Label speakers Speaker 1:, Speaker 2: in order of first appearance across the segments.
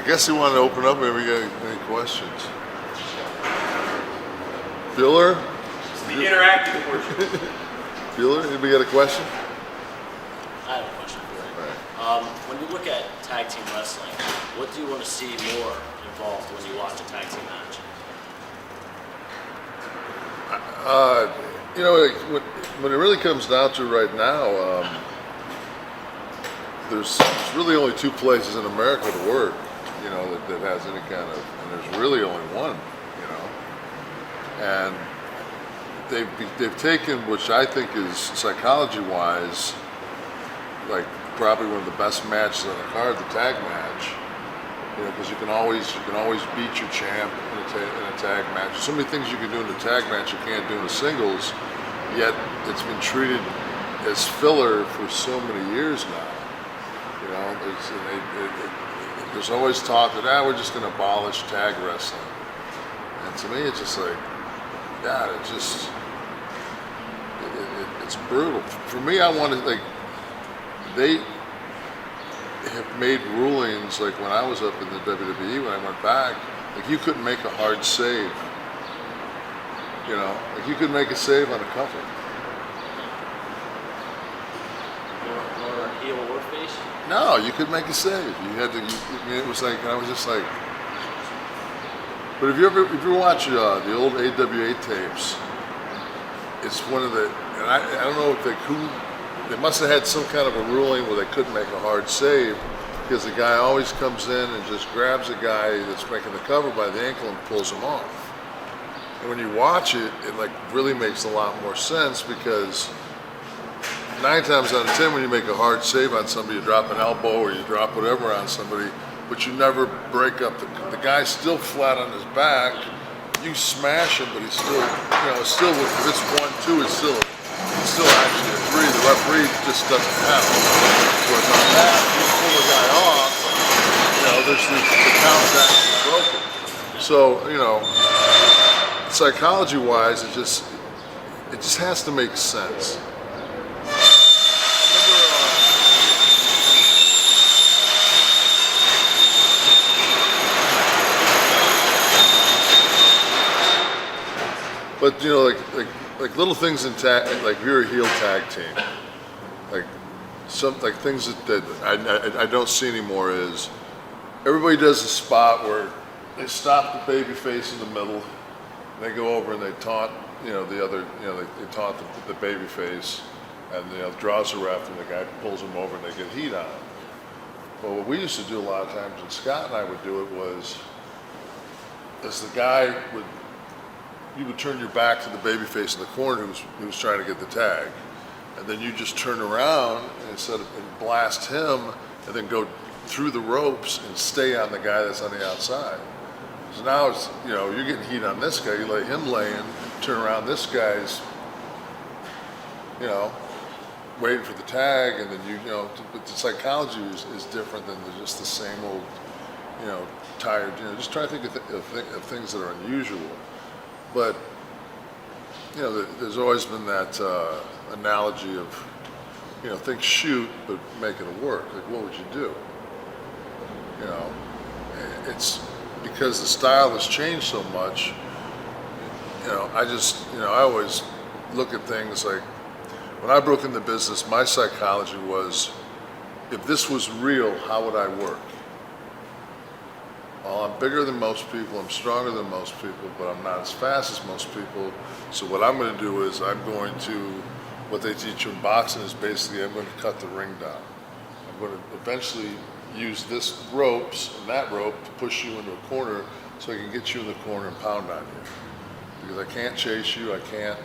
Speaker 1: I guess he wanted to open up. Maybe we got any questions. Bueller?
Speaker 2: It's the interactive portion.
Speaker 1: Bueller, anybody got a question?
Speaker 3: I have a question for you.
Speaker 1: Right.
Speaker 3: When you look at tag team wrestling, what do you want to see more involved when you watch a tag team match?
Speaker 1: You know, like, when it really comes down to it right now, there's really only two places in America to work, you know, that has any kind of, and there's really only one, you know. And they've taken, which I think is psychology-wise, like probably one of the best matches on the card, the tag match. You know, because you can always beat your champ in a tag match. So many things you can do in a tag match you can't do in a singles. Yet it's been treated as filler for so many years now. You know, there's always talk that we're just going to abolish tag wrestling. And to me, it's just like, God, it's brutal. For me, I want to, like, they have made rulings, like when I was up in the WWE, when I went back, like you couldn't make a hard save. You know, like you couldn't make a save on a cover.
Speaker 3: Or heel or face?
Speaker 1: No, you could make a save. You had to. I mean, it was like, I was just like. But if you ever watch the old AWA tapes, it's one of the, and I don't know if they must have had some kind of a ruling where they couldn't make a hard save, because the guy always comes in and just grabs a guy that's making the cover by the ankle and pulls him off. And when you watch it, it like really makes a lot more sense, because 9 times out of 10 when you make a hard save on somebody, you drop an elbow or you drop whatever on somebody, but you never break up the guy's still flat on his back. You smash him, but he's still, you know, it's still, if it's 1-2, it's still actually a 3. The referee just doesn't have it. Whereas on that, you pull the guy off, you know, the count's actually broken. So, you know, psychology-wise, it just has to make sense. But you know, like little things in tag, like if you're a heel tag team, like things that I don't see anymore is everybody does a spot where they stop the baby face in the middle, and they go over and they taunt, you know, the other, you know, they taunt the baby face, and, you know, draws the ref, and the guy pulls them over and they get heat on him. But what we used to do a lot of times, and Scott and I would do it, was as the guy would, you would turn your back to the baby face in the corner who was trying to get the tag, and then you just turn around and blast him, and then go through the ropes and stay on the guy that's on the outside. So now it's, you know, you're getting heat on this guy, you let him lay in, turn around, this guy's, you know, waiting for the tag, and then you know, but the psychology is different than just the same old, you know, tired, you know, just try to think of things that are unusual. But, you know, there's always been that analogy of, you know, think shoot, but making it work. Like, what would you do? You know, it's because the style has changed so much. You know, I always look at things like, when I broke into business, my psychology was, if this was real, how would I work? Well, I'm bigger than most people, I'm stronger than most people, but I'm not as fast as most people. So what I'm going to do is what they teach you in boxing is basically I'm going to cut the ring down. I'm going to eventually use this ropes and that rope to push you into a corner so I can get you in the corner and pound on you. Because I can't chase you, I can't,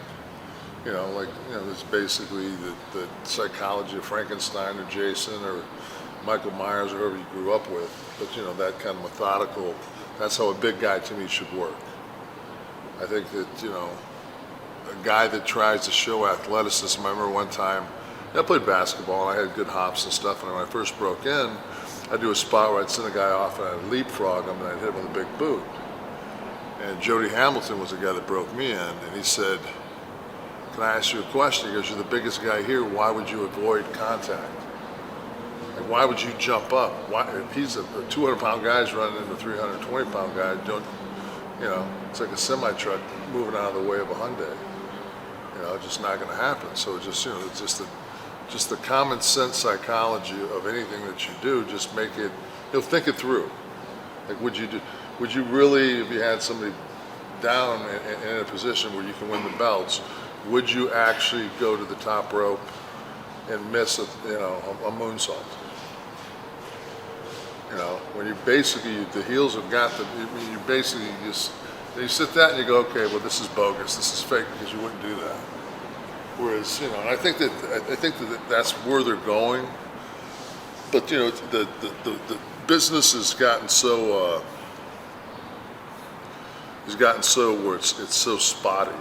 Speaker 1: you know, like, you know, it's basically the psychology of Frankenstein or Jason or Michael Myers or whoever you grew up with. But, you know, that kind of methodical, that's how a big guy to me should work. I think that, you know, a guy that tries to show athleticism, I remember one time, I played basketball and I had good hops and stuff, and when I first broke in, I'd do a spot where I'd send a guy off and I'd leapfrog him and I'd hit him with a big boot. And Jody Hamilton was the guy that broke me in, and he said, "Can I ask you a question?" He goes, "You're the biggest guy here, why would you avoid contact?" I why would you jump up? Why, if he's a 200-pound guy's running into a 320-pound guy, it's like a semi-truck moving out of the way of a Hyundai. Just not going to happen. So it's just the common sense psychology of anything that you do. Just make it. Think it through. Like, would you really, if you had somebody down in a position where you can win the belts, would you actually go to the top rope and miss a moonsault? When you basically, the heels have got you basically you sit that and you go, okay, well, this is bogus, this is fake, because you wouldn't do that. Whereas, and I think that that's where they're going. But the business has gotten so where it's so spotty.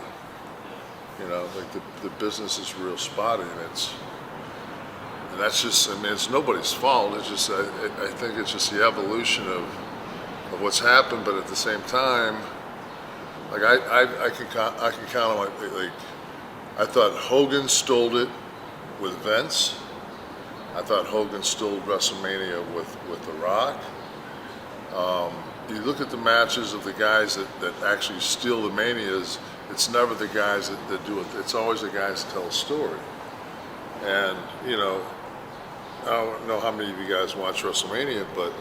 Speaker 1: Like the business is real spotty, and that's just, it's nobody's fault. It's just, I think it's just the evolution of what's happened. But at the same time, like I can count on like I thought Hogan stole it with Vince. I thought Hogan stole WrestleMania with The Rock. You look at the matches of the guys that actually steal the Manias, it's never the guys that do it. It's always the guys that tell a story. And, I don't know how many of you guys watch WrestleMania, but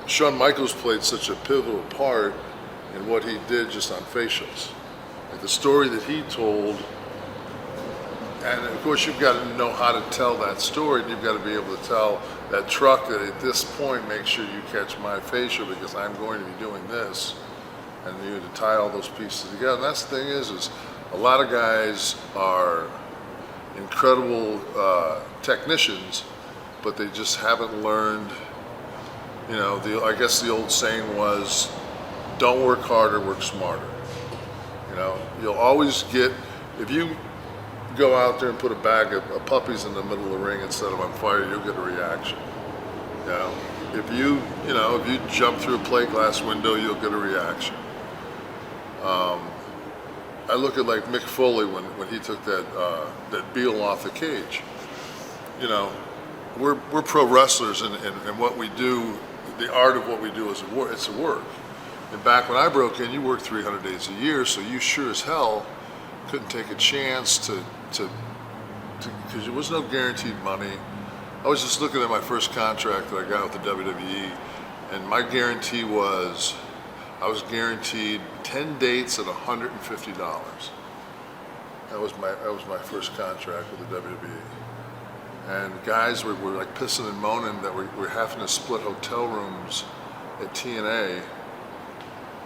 Speaker 1: Shawn Michaels played such a pivotal part in what he did just on facials. Like the story that he told. And of course, you've got to know how to tell that story, and you've got to be able to tell that truck that at this point, make sure you catch my facial because I'm going to be doing this, and you have to tie all those pieces together. And that's the thing is a lot of guys are incredible technicians, but they just haven't learned. I guess the old saying was, "Don't work harder, work smarter." You'll always get, if you go out there and put a bag of puppies in the middle of the ring and set them on fire, you'll get a reaction. If you jump through a plate glass window, you'll get a reaction. I look at like Mick Foley when he took that Beal off the cage. We're pro wrestlers, and what we do, the art of what we do is it's a work. And back when I broke in, you worked 300 days a year, so you sure as hell couldn't take a chance to because there was no guaranteed money. I was just looking at my first contract that I got with the WWE, and my guarantee was I was guaranteed 10 dates at $150. That was my first contract with the WWE. And guys were like pissing and moaning that we're having to split hotel rooms at TNA,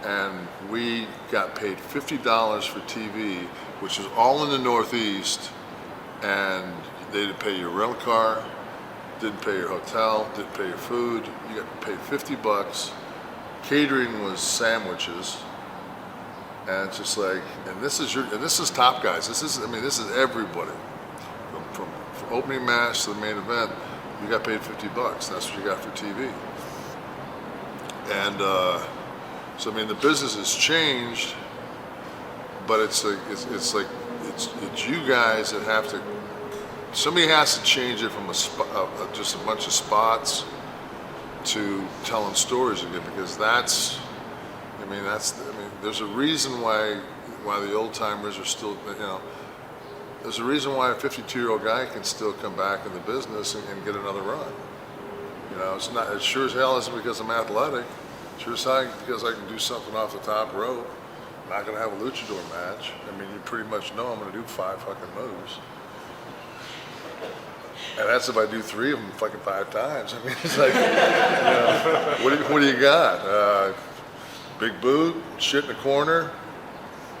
Speaker 1: and we got paid $50 for TV, which was all in the Northeast, and they didn't pay your rental car, didn't pay your hotel, didn't pay your food. You got paid $50. Catering was sandwiches, and it's just like, and this is top guys. This is everybody. From opening match to the main event, you got paid $50. That's what you got for TV. And so the business has changed, but it's you guys that have to. Somebody has to change it from just a bunch of spots to telling stories again, because there's a reason why the old timers are still, there's a reason why a 52-year-old guy can still come back in the business and get another run. It sure as hell isn't because I'm athletic. Sure as hell because I can do something off the top rope. I'm not going to have a luchador match. You pretty much know I'm going to do 5 fucking moves. And that's if I do 3 of them fucking 5 times. It's like, what do you got? Big boot, shit in the corner,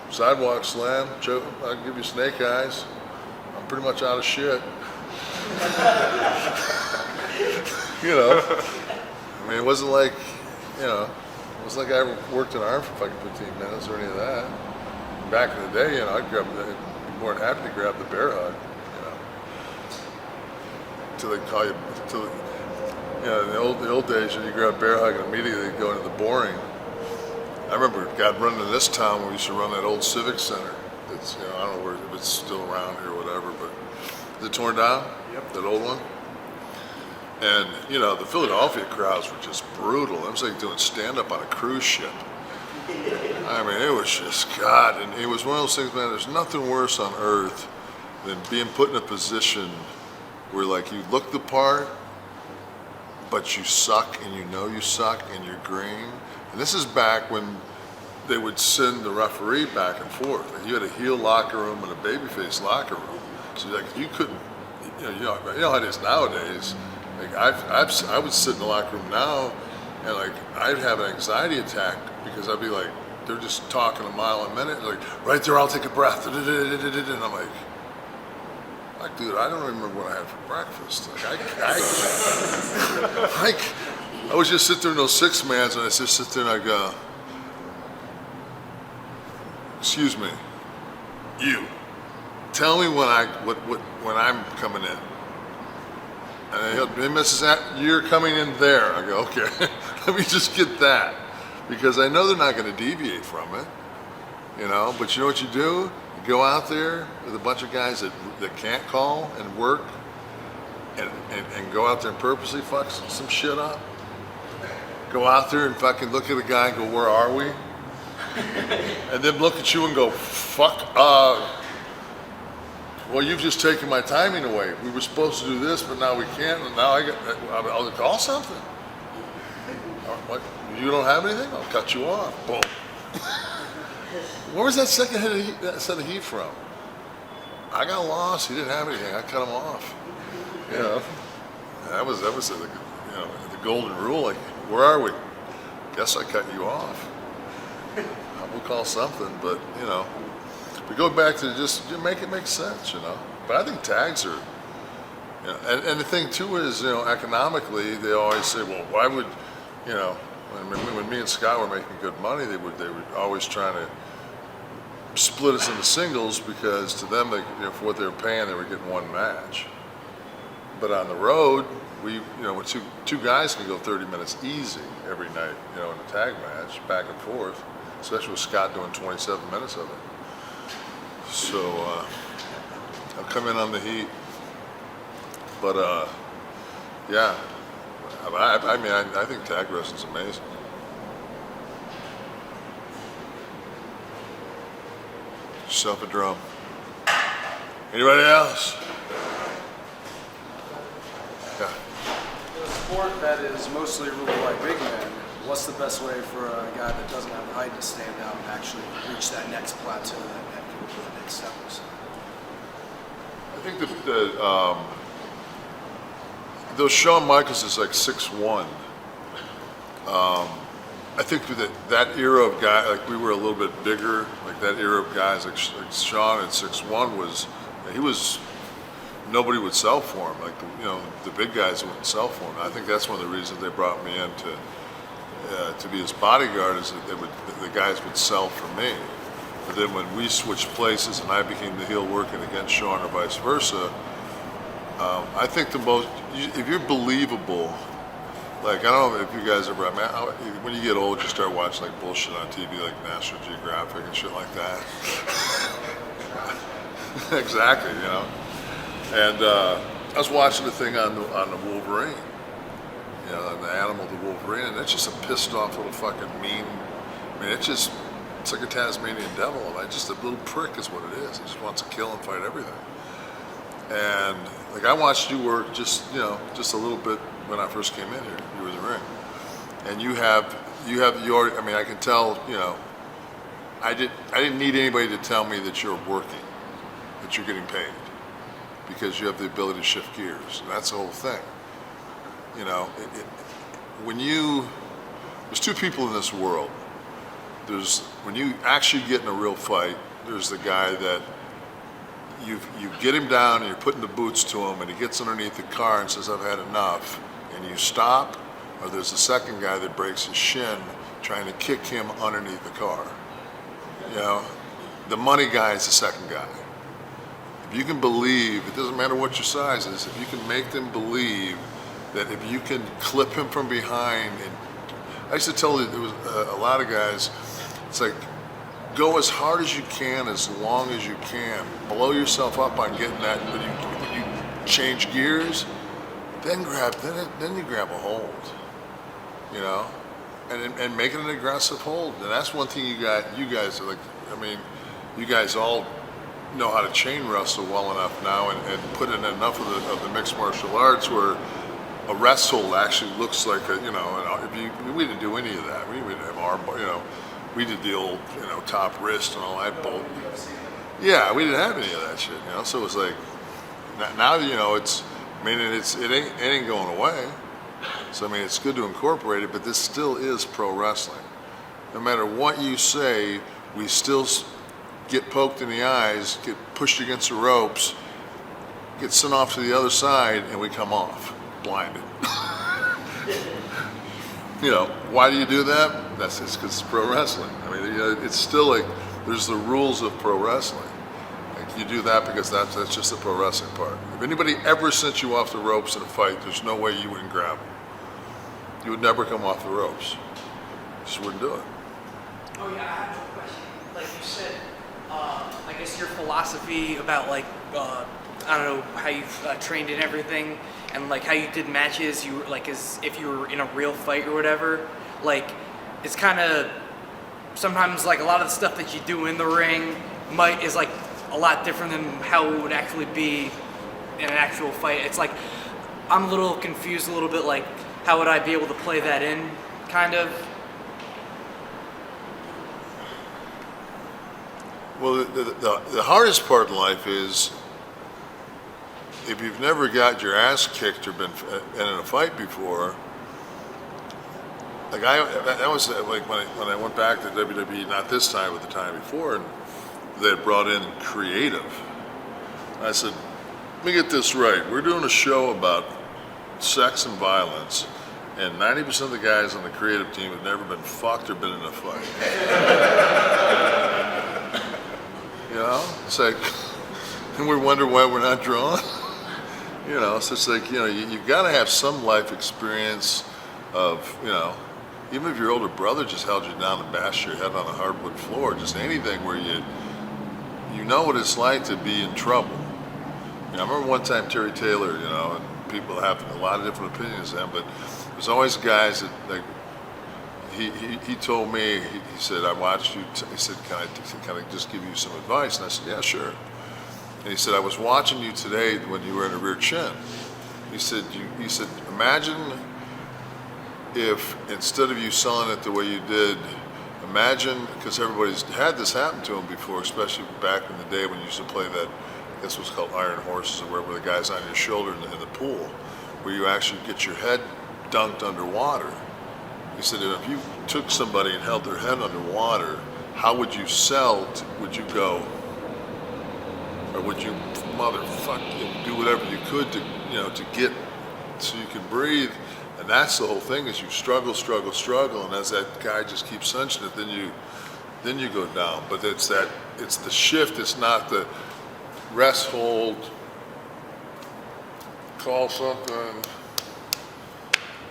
Speaker 1: sidewalk slam, choke, I'll give you snake eyes. I'm pretty much out of shit. It wasn't like, it wasn't like I worked an arm for fucking 15 minutes or any of that. Back in the day, I'd be more than happy to grab the bear hug. Until they call you, in the old days, when you grab bear hug and immediately go into the boring. I remember God running to this town where we used to run that old Civic Center. It's, I don't know if it's still around here or whatever, but is it torn down?
Speaker 2: Yep.
Speaker 1: That old one? And, you know, the Philadelphia crowds were just brutal. It was like doing stand-up on a cruise ship. I mean, it was just, God, and it was one of those things, man, there's nothing worse on earth than being put in a position where, like, you look the part, but you suck, and you know you suck, and you're green. And this is back when they would send the referee back and forth. And you had a heel locker room and a babyface locker room. So, like, you couldn't, you know how it is nowadays. Like I would sit in the locker room now, and like I'd have an anxiety attack because I'd be like, they're just talking a mile a minute, like right there, I'll take a breath, and I'm like, dude, I don't remember what I had for breakfast. Like I would just sit there in those 6-mans, and I just sit there and I go, excuse me, you, tell me when I'm coming in. And he'll, hey, Mrs. You're coming in there. I go, okay, let me just get that. Because I know they're not going to deviate from it, you know, but you know what you do? You go out there with a bunch of guys that can't call and work and go out there and purposely fuck some shit up. Go out there and fucking look at a guy and go, where are we? And then look at you and go, fuck, well, you've just taken my timing away. We were supposed to do this, but now we can't. And now I'll call something. What? You don't have anything? I'll cut you off. Boom. Where was that second set of heat from? I got lost. He didn't have anything. I cut him off. You know, that was the golden rule. Like, where are we? Guess I cut you off. We'll call something, but you know. We go back to just make it make sense, you know. But I think tags are, you know, and the thing too is, you know, economically, they always say, well, why would, you know, when me and Scott were making good money, they would always trying to split us into singles because to them, they, you know, for what they were paying, they were getting one match. But on the road, we, you know, when two guys can go 30 minutes easy every night, you know, in a tag match, back and forth, especially with Scott doing 27 minutes of it. So I'll come in on the heat, but yeah. I mean, I think tag wrestling's amazing. Yourself a drum. Anybody else? Yeah.
Speaker 4: In a sport that is mostly ruled by big men, what's the best way for a guy that doesn't have the height to stand out and actually reach that next plateau, that the next step or so?
Speaker 1: I think though Shawn Michaels is like 6'1", I think that era of guy, like we were a little bit bigger, like that era of guys like Shawn at 6'1" nobody would sell for him. Like the big guys wouldn't sell for him. I think that's one of the reasons they brought me in to be his bodyguard, is that the guys would sell for me. But then when we switched places and I became the heel working against Shawn or vice versa, I think if you're believable, like, I don't know if you guys ever, when you get old, you start watching like bullshit on TV, like National Geographic and shit like that. Exactly, you know. And I was watching the thing on the Wolverine, you know, on the animal, the Wolverine, and it's just a pissed off little fucking mean. I mean, it's like a Tasmanian devil, and just a little prick is what it is. He just wants to kill and fight everything. And like I watched you work just a little bit when I first came in here. You were in the ring, and you have your. I mean, I can tell. You know, I didn't need anybody to tell me that you're working, that you're getting paid, because you have the ability to shift gears. And that's the whole thing. You know, there's two people in this world. When you actually get in a real fight, there's the guy that you get him down and you're putting the boots to him and he gets underneath the car and says, I've had enough, and you stop, or there's the second guy that breaks his shin trying to kick him underneath the car. You know, the money guy is the second guy. If you can believe, it doesn't matter what your size is, if you can make them believe that if you can clip him from behind, and I used to tell you, there was a lot of guys, it's like, go as hard as you can, as long as you can. Blow yourself up on getting that, but when you change gears, then you grab a hold, you know, and make it an aggressive hold. And that's one thing you guys are like. I mean, you guys all know how to chain wrestle well enough now, and put in enough of the mixed martial arts where a rest hold actually looks like a, you know. And we didn't do any of that. We didn't have arm, you know. We did the old, you know, top wrist and all that bolt. Yeah, we didn't have any of that shit, you know. So it was like, now you know, it's. I mean, it ain't going away. So I mean, it's good to incorporate it, but this still is pro wrestling. No matter what you say, we still get poked in the eyes, get pushed against the ropes, get sent off to the other side, and we come off blinded. You know, why do you do that? That's just because it's pro wrestling. I mean, you know, it's still like there's the rules of pro wrestling. Like, you do that because that's just the pro wrestling part. If anybody ever sent you off the ropes in a fight, there's no way you wouldn't grab them. You would never come off the ropes. You just wouldn't do it.
Speaker 5: Oh yeah, I have a question. Like you said, I guess your philosophy about like, I don't know, how you've trained and everything, and like how you did matches, you were like as if you were in a real fight or whatever. Like, it's kind of, sometimes like a lot of the stuff that you do in the ring is like a lot different than how it would actually be in an actual fight. It's like, I'm a little confused a little bit, like how would I be able to play that in, kind of?
Speaker 1: Well, the hardest part in life is if you've never got your ass kicked or been in a fight before. Like that was like when I went back to WWE, not this time but the time before, and they had brought in creative. I said, let me get this right. We're doing a show about sex and violence, and 90% of the guys on the creative team have never been fucked or been in a fight. You know, it's like, and we wonder why we're not drawn. You know, so it's like, you know, you've got to have some life experience of, you know, even if your older brother just held you down and bashed your head on a hardwood floor, just anything where you know what it's like to be in trouble. You know, I remember one time Terry Taylor, you know, and people have a lot of different opinions of him, but there's always guys that, like, he told me, he said, I watched you, he said, can I just give you some advice? And I said, yeah, sure. And he said, I was watching you today when you were in a rear chin. He said, imagine if instead of you selling it the way you did, imagine, because everybody's had this happen to them before, especially back in the day when you used to play that, I guess it was called Iron Horses or wherever, the guy's on your shoulder in the pool, where you actually get your head dunked underwater. He said, if you took somebody and held their head underwater, how would you sell? Would you go, or would you motherfucker do whatever you could to, you know, to get so you can breathe? And that's the whole thing, is you struggle, and as that guy just keeps cinching it, then you go down. But it's the shift. It's not the rest hold, call something,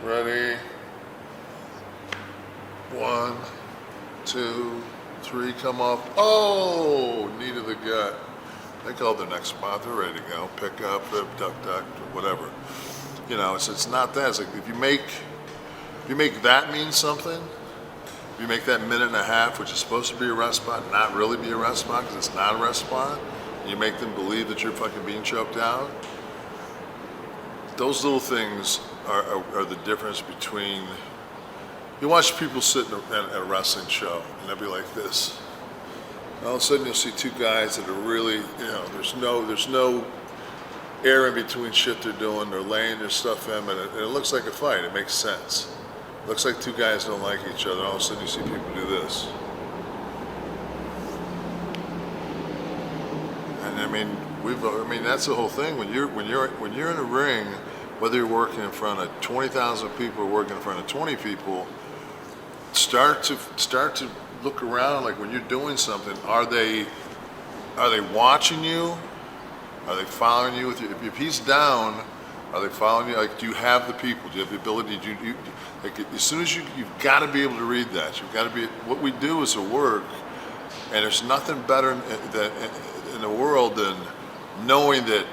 Speaker 1: ready. 1, 2, 3, come up. Oh, knee to the gut. They call the next spot. They're ready to go. Pick up, duck, whatever. You know, it's not that. It's like if you make that mean something, if you make that minute and a half, which is supposed to be a rest spot, not really be a rest spot because it's not a rest spot, and you make them believe that you're fucking being choked out. Those little things are the difference between. You watch people sit at a wrestling show and they'll be like this. And all of a sudden you'll see two guys that are really, you know, there's no air in between shit they're doing. They're laying their stuff in, and it looks like a fight. It makes sense. It looks like two guys don't like each other. All of a sudden you see people do this. And I mean that's the whole thing. When you're in a ring, whether you're working in front of 20,000 people or working in front of 20 people, start to look around. Like when you're doing something, are they watching you? Are they following you? If he's down, are they following you? Like, do you have the people? Do you have the ability? Like, as soon as you've got to be able to read that. You've got to be. What we do is a work, and there's nothing better in the world than knowing that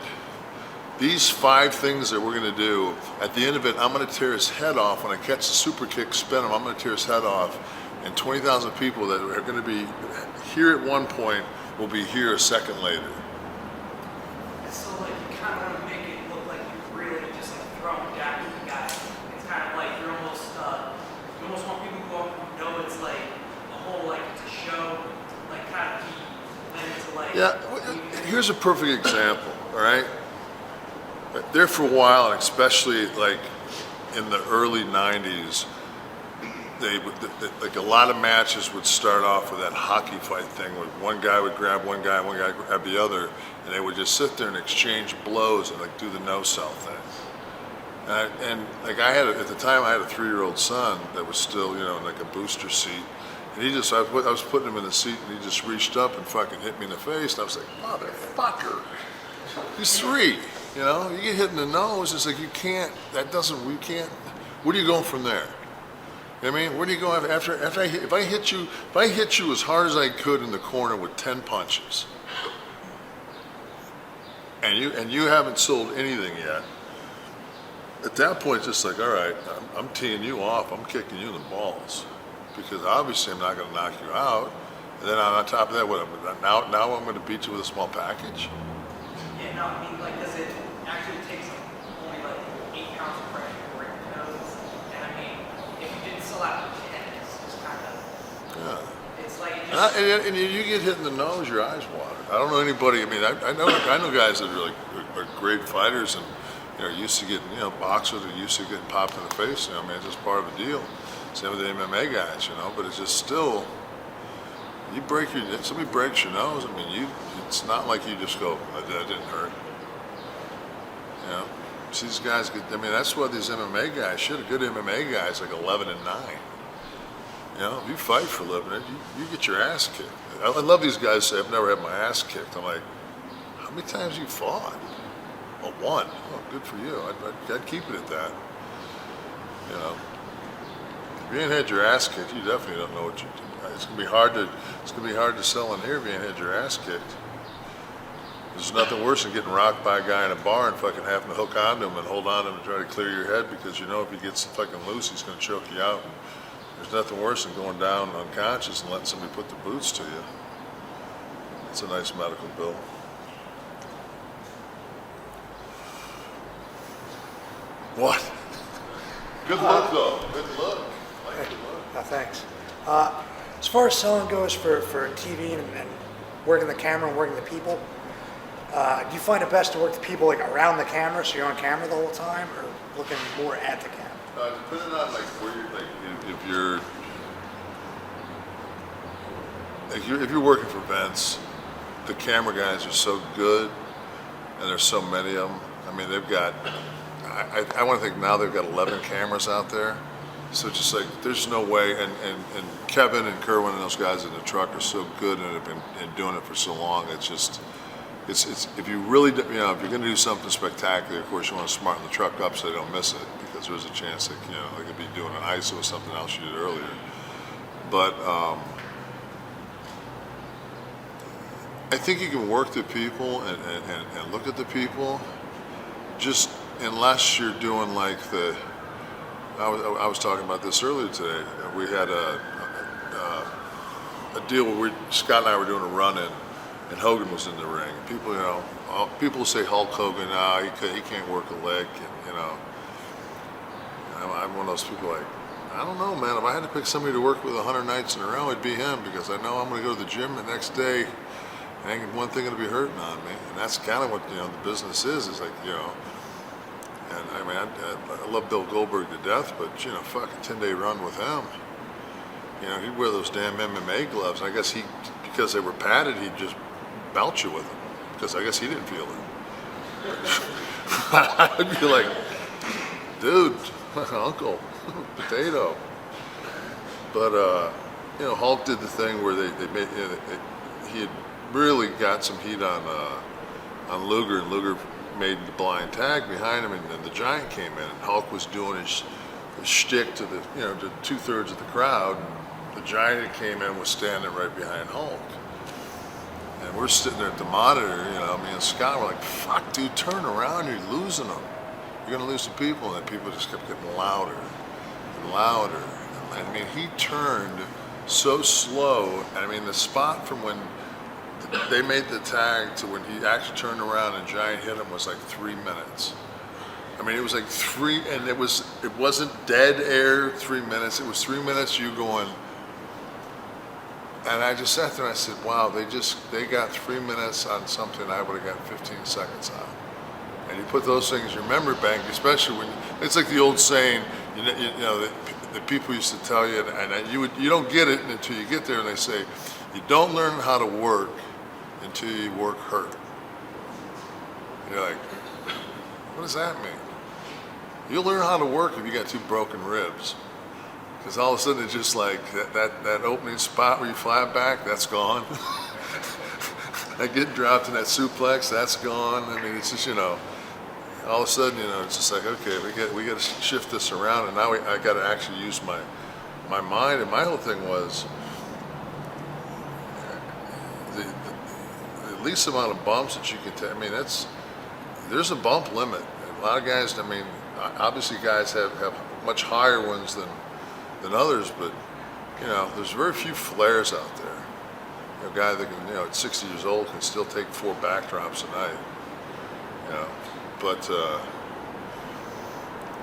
Speaker 1: these 5 things that we're gonna do, at the end of it, I'm gonna tear his head off. When I catch the super kick, spin him, I'm gonna tear his head off. And 20,000 people that are gonna be here at one point will be here a second later.
Speaker 5: So like you kind of want to make it look like you're really just like throwing down with the guy. It's kind of like you're almost you almost want people to go up and know it's like a whole like it's a show, like kind of keep into like.
Speaker 1: Yeah, here's a perfect example, all right? There for a while, and especially like in the early 90s, like a lot of matches would start off with that hockey fight thing where one guy would grab one guy would grab the other, and they would just sit there and exchange blows and like do the no-sell thing. And like at the time I had a 3-year-old son that was still, you know, in like a booster seat. And I was putting him in the seat, and he just reached up and fucking hit me in the face. And I was like, motherfucker. He's 3, you know? You get hit in the nose, it's like we can't, where do you go from there? You know what I mean? Where do you go after if I hit you as hard as I could in the corner with 10 punches, and you haven't sold anything yet, at that point it's just like, all right, I'm teeing you off, I'm kicking you in the balls. Because obviously I'm not going to knock you out. And then on top of that, now I'm going to beat you with a small package?
Speaker 5: Yeah, no, I mean, like, does it actually takes only like 8 pounds of pressure to break the nose? And I mean, if you didn't sell out the head, it's just kind of,
Speaker 1: Yeah.
Speaker 5: it's like it just.
Speaker 1: And you get hit in the nose, your eyes water. I don't know anybody. I mean, I know guys that are like are great fighters and used to getting boxers are used to getting popped in the face. I mean, it's just part of the deal. Same with the MMA guys, but it's just still, somebody breaks your nose, I mean, it's not like you just go, that didn't hurt. See these guys that's why these MMA guys, a good MMA guy is like 11-9. If you fight for a living, you get your ass kicked. I love these guys say, I've never had my ass kicked. I'm like, how many times have you fought? Well, 1. Oh, good for you. I'd keep it at that. If you ain't had your ass kicked, you definitely don't know what you do. It's gonna be hard to sell in here if you ain't had your ass kicked. There's nothing worse than getting rocked by a guy in a bar and fucking having to hook onto him and hold on to him and try to clear your head because if he gets fucking loose, he's gonna choke you out. And there's nothing worse than going down unconscious and letting somebody put the boots to you. It's a nice medical bill. What? Good look though. Good look.
Speaker 6: Thanks. As far as selling goes for TV and working the camera and working the people, do you find it best to work the people like around the camera so you're on camera the whole time, or looking more at the camera?
Speaker 1: Depending on where if you're working for Vince, the camera guys are so good, and there's so many of them. I mean, they've got. I want to think now they've got 11 cameras out there. So just like, there's no way, and Kevin and Kerwin and those guys in the truck are so good and have been doing it for so long. It's just, it's if you really, if you're going to do something spectacular, of course you want to smarten the truck up so they don't miss it, because there's a chance that they could be doing an ISO or something else you did earlier. But I think you can work the people and look at the people, just unless you're doing like the. I was talking about this earlier today. We had a deal where Scott and I were doing a run-in, and Hogan was in the ring. People, people say Hulk Hogan, he can't work a leg, and I'm one of those people like, I don't know, man. If I had to pick somebody to work with 100 nights in a row, it'd be him, because I know I'm going to go to the gym the next day, and ain't one thing going to be hurting on me. And that's kind of what the business is like, And I mean, I love Bill Goldberg to death, but fuck a 10-day run with him. He'd wear those damn MMA gloves. And I guess because they were padded, he'd just belch you with them, because I guess he didn't feel it. I'd be like, dude, uncle, potato. But Hulk did the thing where they made he had really got some heat on Luger, and Luger made the blind tag behind him, and then the Giant came in, and Hulk was doing his shtick to the to 2/3 of the crowd. The Giant that came in was standing right behind Hulk, And we're sitting there at the monitor, you know, me and Scott were like, fuck, dude, turn around, you're losing them. You're gonna lose the people. And the people just kept getting louder and louder. And I mean, he turned so slow. And I mean, the spot from when they made the tag to when he actually turned around and Giant hit him was like 3 minutes. I mean, it was like and it wasn't dead air 3 minutes. It was 3 minutes you going. And I just sat there and I said, wow, they got 3 minutes on something I would have got 15 seconds on. And you put those things in your memory bank, especially when, it's like the old saying, you know the people used to tell you, and you don't get it until you get there, and they say, you don't learn how to work until you work hurt. And you're like, what does that mean? You'll learn how to work if you got 2 broken ribs. Because all of a sudden it's just like that opening spot where you fly back, that's gone. That getting dropped in that suplex, that's gone. I mean, it's just, you know, all of a sudden, you know, it's just like, okay, we got to shift this around, and now I got to actually use my mind. And my whole thing was the least amount of bumps that you can take. I mean, there's a bump limit. A lot of guys, I mean, obviously guys have much higher ones than others, but you know, there's very few flares out there. You know, a guy that can, you know, at 60 years old can still take 4 backdrops a night. You know, but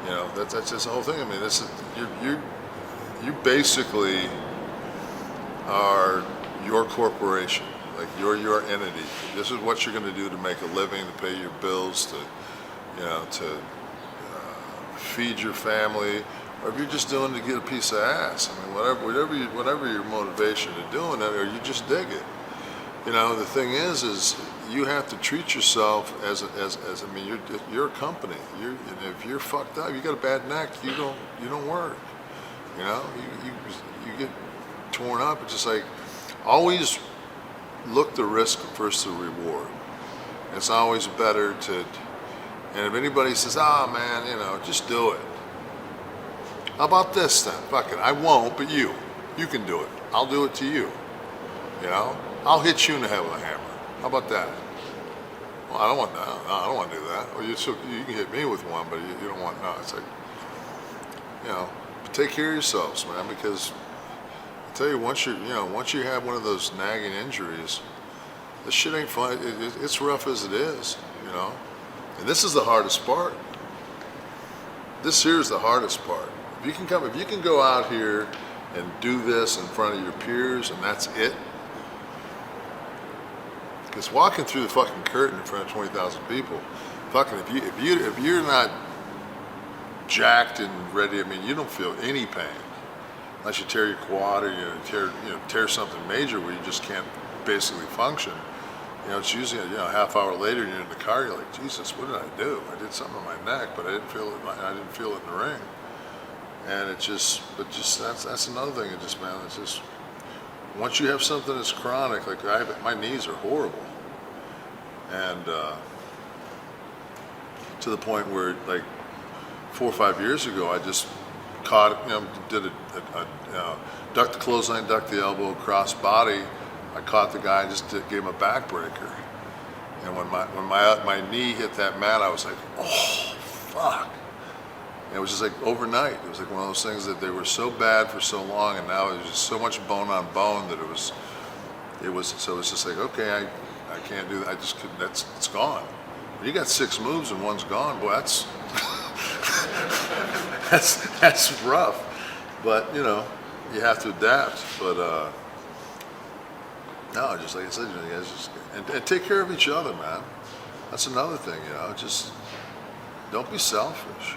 Speaker 1: you know, that's just the whole thing. I mean, this is you basically are your corporation. Like you're your entity. This is what you're going to do to make a living, to pay your bills, to, you know, to feed your family, or if you're just doing it to get a piece of ass. I mean, whatever your motivation to doing it, or you just dig it. You know, the thing is you have to treat yourself as I mean, you're a company. And if you're fucked up, you got a bad neck, you don't work. You know, you get torn up. It's just like, always look the risk versus the reward. It's always better to. And if anybody says, "Ah, man, you know, just do it." How about this then? Fuck it, I won't, but you can do it. I'll do it to you. You know, I'll hit you in the head with a hammer. How about that? Well, I don't want that. No, I don't want to do that. Well, you can hit me with one, but you don't want. No, it's like, you know, take care of yourselves, man. Because I tell you, once you have one of those nagging injuries, this shit ain't fun. It's rough as it is, you know. And this is the hardest part. This here is the hardest part. If you can go out here and do this in front of your peers, and that's it. Because walking through the fucking curtain in front of 20,000 people, fucking if you're not jacked and ready, I mean, you don't feel any pain unless you tear your quad or tear something major where you just can't basically function. You know, it's usually a half hour later and you're in the car, you're like, Jesus, what did I do? I did something on my neck, but I didn't feel it in the ring. And that's another thing. It just, man, it's just, once you have something that's chronic, like my knees are horrible. And to the point where, like, 4 or 5 years ago, I just caught, did a ducked the clothesline, ducked the elbow, cross body. I caught the guy and just gave him a backbreaker. And when my knee hit that mat, I was like, oh, fuck. And it was just like overnight. It was like one of those things that they were so bad for so long, and now it was just so much bone on bone that it was so it's just like, okay, I can't do that. I just couldn't, it's gone. When you got 6 moves and one's gone, boy, that's that's rough. But, you know, you have to adapt. But no, just like I said, you guys just and take care of each other, man. That's another thing, you know. Just don't be selfish.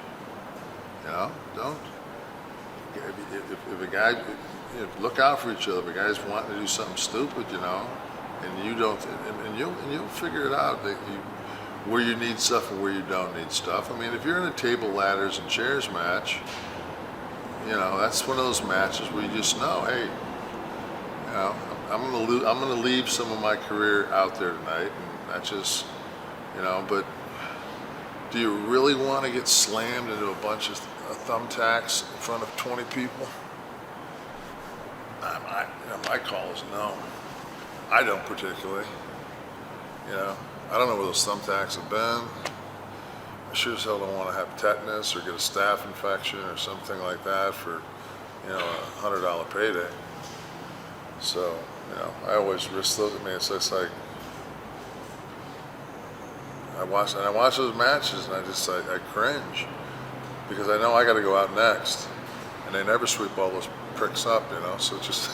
Speaker 1: You know, don't. If a guy, look out for each other. If a guy's wanting to do something stupid, you know, and you don't, and you'll figure it out that where you need stuff and where you don't need stuff. I mean, if you're in a table, ladders, and chairs match, you know, that's one of those matches where you just know, hey, you know, I'm gonna leave some of my career out there tonight, and that's just, you know. But do you really want to get slammed into a bunch of thumbtacks in front of 20 people? My call is no. I don't particularly. You know, I don't know where those thumbtacks have been. I sure as hell don't want to have tetanus or get a staph infection or something like that for, you know, a $100 payday. So, you know, I always risk those. I mean, it's just like, I watch those matches and I cringe because I know I got to go out next, and they never sweep all those pricks up, you know. So it's just,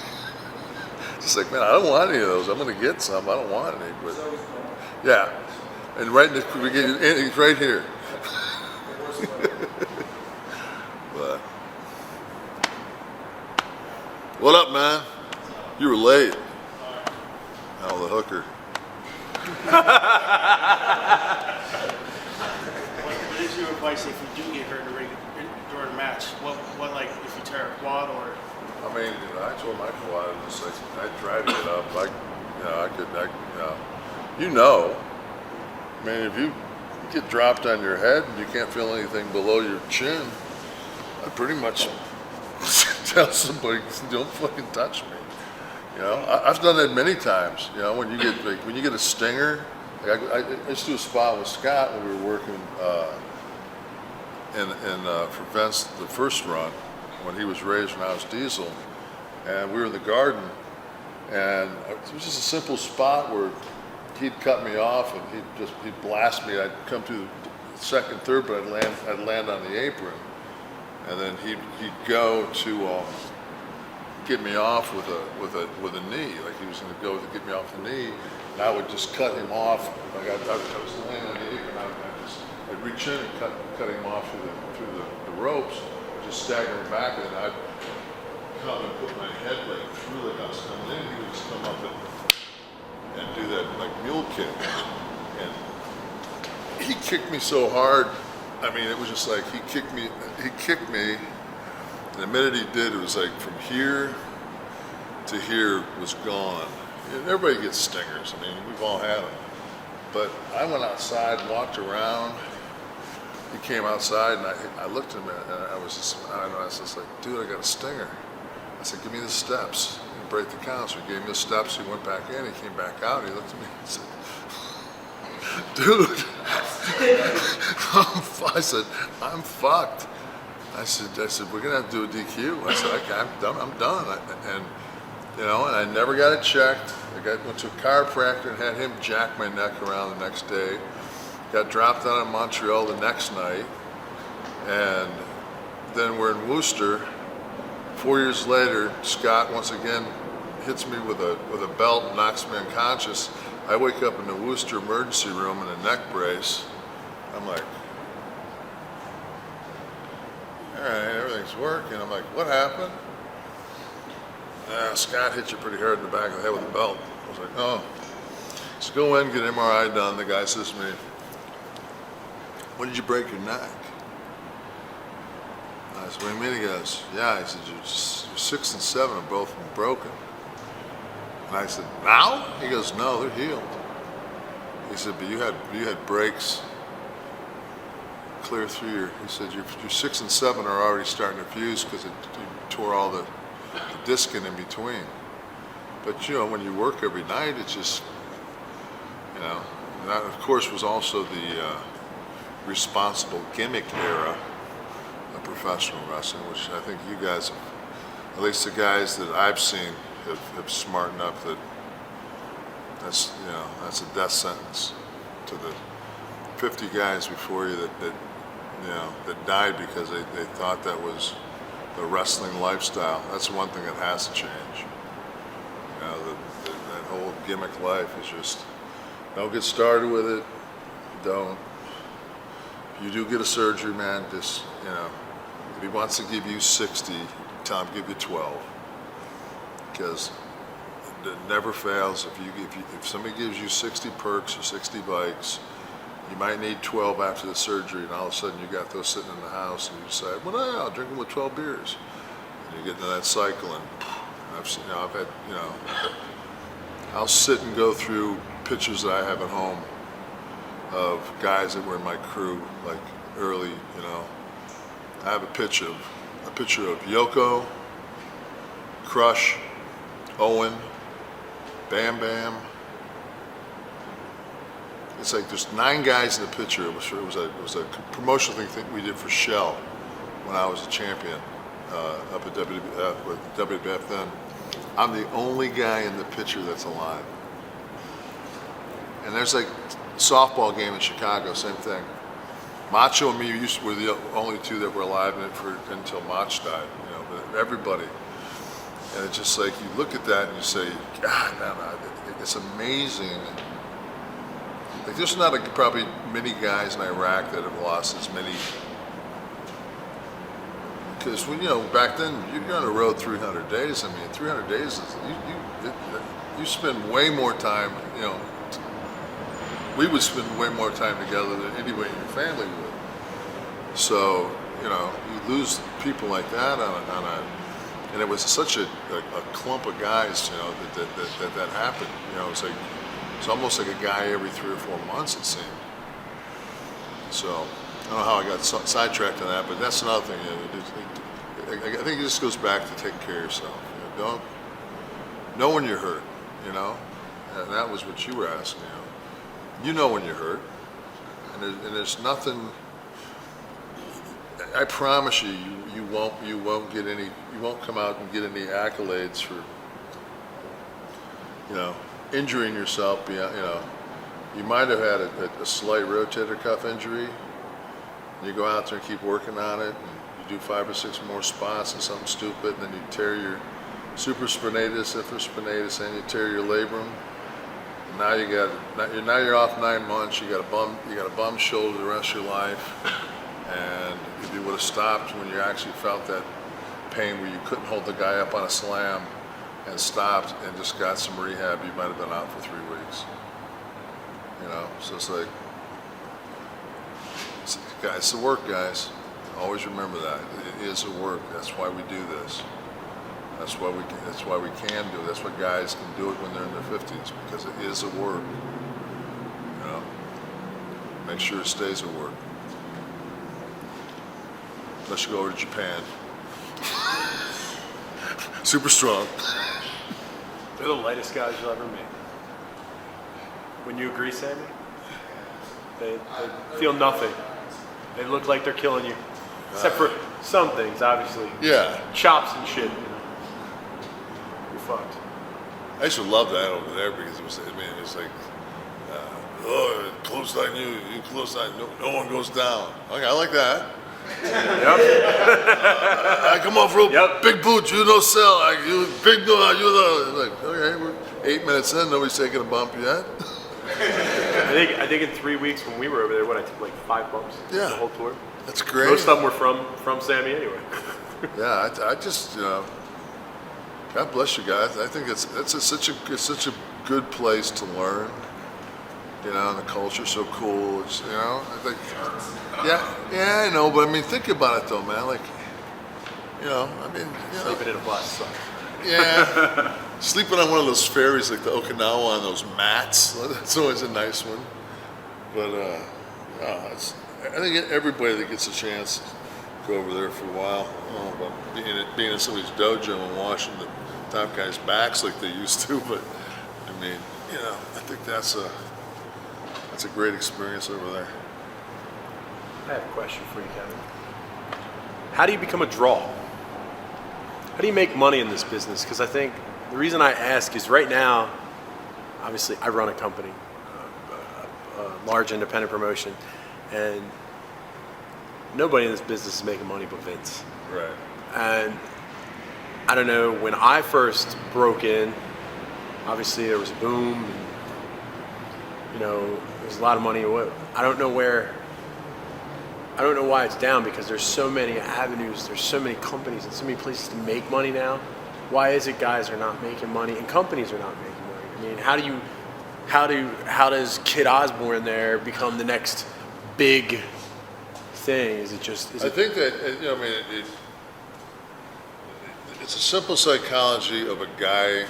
Speaker 1: just like, man, I don't want any of those. I'm gonna get some. I don't want any, but yeah. And right in the beginning, it's right here. But what up, man? You were late. Oh, the hooker.
Speaker 7: What is your advice if you do get hurt during a match? What like if you tear a quad or?
Speaker 1: I mean, you know, I told my quad, just like, I tried to get up, like, you know, you know. I mean, if you get dropped on your head and you can't feel anything below your chin, I pretty much tell somebody, don't fucking touch me. You know, I've done that many times. You know, when you get a stinger. Like I used to do a spot with Scott when we were working for Vince the first run when he was Raised and I was Diesel, and we were in the Garden, and it was just a simple spot where he'd cut me off and he'd blast me. I'd come through the second, third, but I'd land on the apron, and then he'd go to get me off with a knee, like he was going to go to get me off the knee, and I would just cut him off. Like I was laying on the apron, I'd reach in and cut him off through the ropes, just stagger him back, and I'd come and put my head like through like I was coming in. He would just come up and do that like mule kick, and he kicked me so hard. I mean, it was just like he kicked me. And the minute he did, it was like from here to here was gone. And everybody gets stingers. I mean, we've all had them. But I went outside, walked around. He came outside, and I looked at him, and I was just like, dude, I got a stinger. I said, give me the steps. And break the count. So he gave me the steps. He went back in. He came back out. He looked at me and said, dude, I said, I'm fucked. I said, we're gonna have to do a DQ. I said, okay, I'm done. And you know, and I never got it checked. Went to a chiropractor and had him jack my neck around the next day. Got dropped out of Montreal the next night, and then we're in Worcester. 4 years later, Scott once again hits me with a belt and knocks me unconscious. I wake up in the Worcester emergency room in a neck brace. I'm like, all right, everything's working. I'm like, what happened? Scott hit you pretty hard in the back of the head with a belt. I was like, oh. So go in, get an MRI done. The guy says to me, when did you break your neck? I said, what do you mean? He goes, yeah. He said, your 6 and 7 are both broken. And I said, now? He goes, no, they're healed. He said, but you had breaks clear through he said, your 6 and 7 are already starting to fuse because you tore all the discing in between. But you know, when you work every night, it's just, you know, and that of course was also the responsible gimmick era of professional wrestling, which I think you guys, at least the guys that I've seen, have smartened up that that's a death sentence to the 50 guys before you that died because they thought that was the wrestling lifestyle. That's one thing that has to change. You know, that whole gimmick life is just, don't get started with it. Don't. If you do get a surgery, man, just, you know, if he wants to give you 60, tell him give you 12. Because it never fails. If somebody gives you 60 perks or 60 bikes, you might need 12 after the surgery, and all of a sudden you got those sitting in the house, and you decide, well, no, I'll drink them with 12 beers. And you get into that cycle, and I've had, I'll sit and go through pictures that I have at home of guys that were in my crew, like early, I have a picture of Yoko, Crush, Owen, Bam Bam, it's like there's 9 guys in the picture. It was a promotional thing we did for Shell when I was a champion up at with WWF then. I'm the only guy in the picture that's alive. And there's like softball game in Chicago, same thing. Macho and me were the only 2 that were alive in it until Mach died, you know, but everybody. And it's just like, you look at that and you say, God, man, it's amazing. Like, there's not probably many guys in Iraq that have lost as many. Because when, you know, back then, you're on the road 300 days. I mean, 300 days is, you spend way more time, you know, we would spend way more time together than anybody in your family would. So, you know, you lose people like that and it was such a clump of guys, you know, that happened. You know, it's almost like a guy every 3 or 4 months, it seemed. So, I don't know how I got sidetracked on that, but that's another thing. You know, I think it just goes back to taking care of yourself. You know, don't know when you're hurt, you know, and that was what you were asking. You know. You know when you're hurt, and there's nothing. I promise you, you won't get any. You won't come out and get any accolades for, you know, injuring yourself. Beyond, you know, you might have had a slight rotator cuff injury. You go out there and keep working on it, and you do 5 or 6 more spots and something stupid, and then you tear your supraspinatus, infraspinatus, and you tear your labrum. Now you're off 9 months. You got a bum shoulder the rest of your life, and if you would have stopped when you actually felt that pain where you couldn't hold the guy up on a slam, and stopped and just got some rehab, you might have been out for 3 weeks. You know, so it's like, it's the work, guys. Always remember that it is a work. That's why we do this. That's why we can do it. That's why guys can do it when they're in their 50s, because it is a work. You know, make sure it stays a work. Unless you go over to Japan. Super strong.
Speaker 2: They're the lightest guys you'll ever meet. Wouldn't you agree, Sammy? They feel nothing. They look like they're killing you. Except for some things, obviously.
Speaker 1: Yeah.
Speaker 2: Chops and shit, you know. You're fucked.
Speaker 1: I used to love that over there because it was like, oh, clothesline you clothesline, no one goes down. Okay, I like that.
Speaker 2: Yep.
Speaker 1: I come off real
Speaker 2: Yep.
Speaker 1: big boot, you no sell. You big no, you no. Like, okay, we're 8 minutes in, nobody's taking a bump yet.
Speaker 2: I think in 3 weeks when we were over there, I took like 5 bumps
Speaker 1: Yeah.
Speaker 2: the whole tour.
Speaker 1: That's great.
Speaker 2: Most of them were from Sammy anyway.
Speaker 1: Yeah, I just, you know, God bless you guys. I think it's such a good place to learn. You know, and the culture's so cool. It's, you know, I think, yeah, I know, but I mean, think about it though, man. Like, you know, I mean, you know,
Speaker 2: Sleeping in a bus sucks.
Speaker 1: yeah, sleeping on one of those ferries like the Okinawa on those mats. That's always a nice one. But I think everybody that gets a chance to go over there for a while, I don't know about being in somebody's dojo and washing the top guys' backs like they used to, but I mean, you know, I think that's a great experience over there.
Speaker 2: I have a question for you, Kevin. How do you become a draw? How do you make money in this business? Because I think the reason I ask is right now, obviously I run a company, a large independent promotion, and nobody in this business is making money but Vince.
Speaker 1: Right.
Speaker 2: And I don't know, when I first broke in, obviously there was a boom, and, you know, there's a lot of money. I don't know why it's down, because there's so many avenues, there's so many companies and so many places to make money now. Why is it guys are not making money and companies are not making money? I mean, how does Kid Osborne there become the next big thing? Is it just?
Speaker 1: I think that, you know, I mean, it's a simple psychology of a guy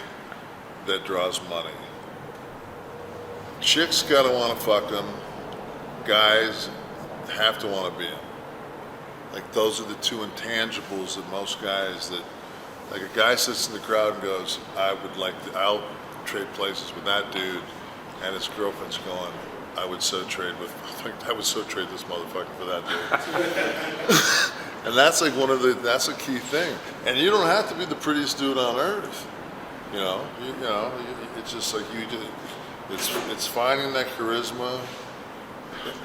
Speaker 1: that draws money. Chicks gotta want to fuck them. Guys have to want to be them. Like, those are the two intangibles that most guys that, like, a guy sits in the crowd and goes, I'll trade places with that dude, and his girlfriend's going, I would so trade with. I would so trade this motherfucker for that dude. And that's like that's a key thing. And you don't have to be the prettiest dude on earth. It's just like it's finding that charisma.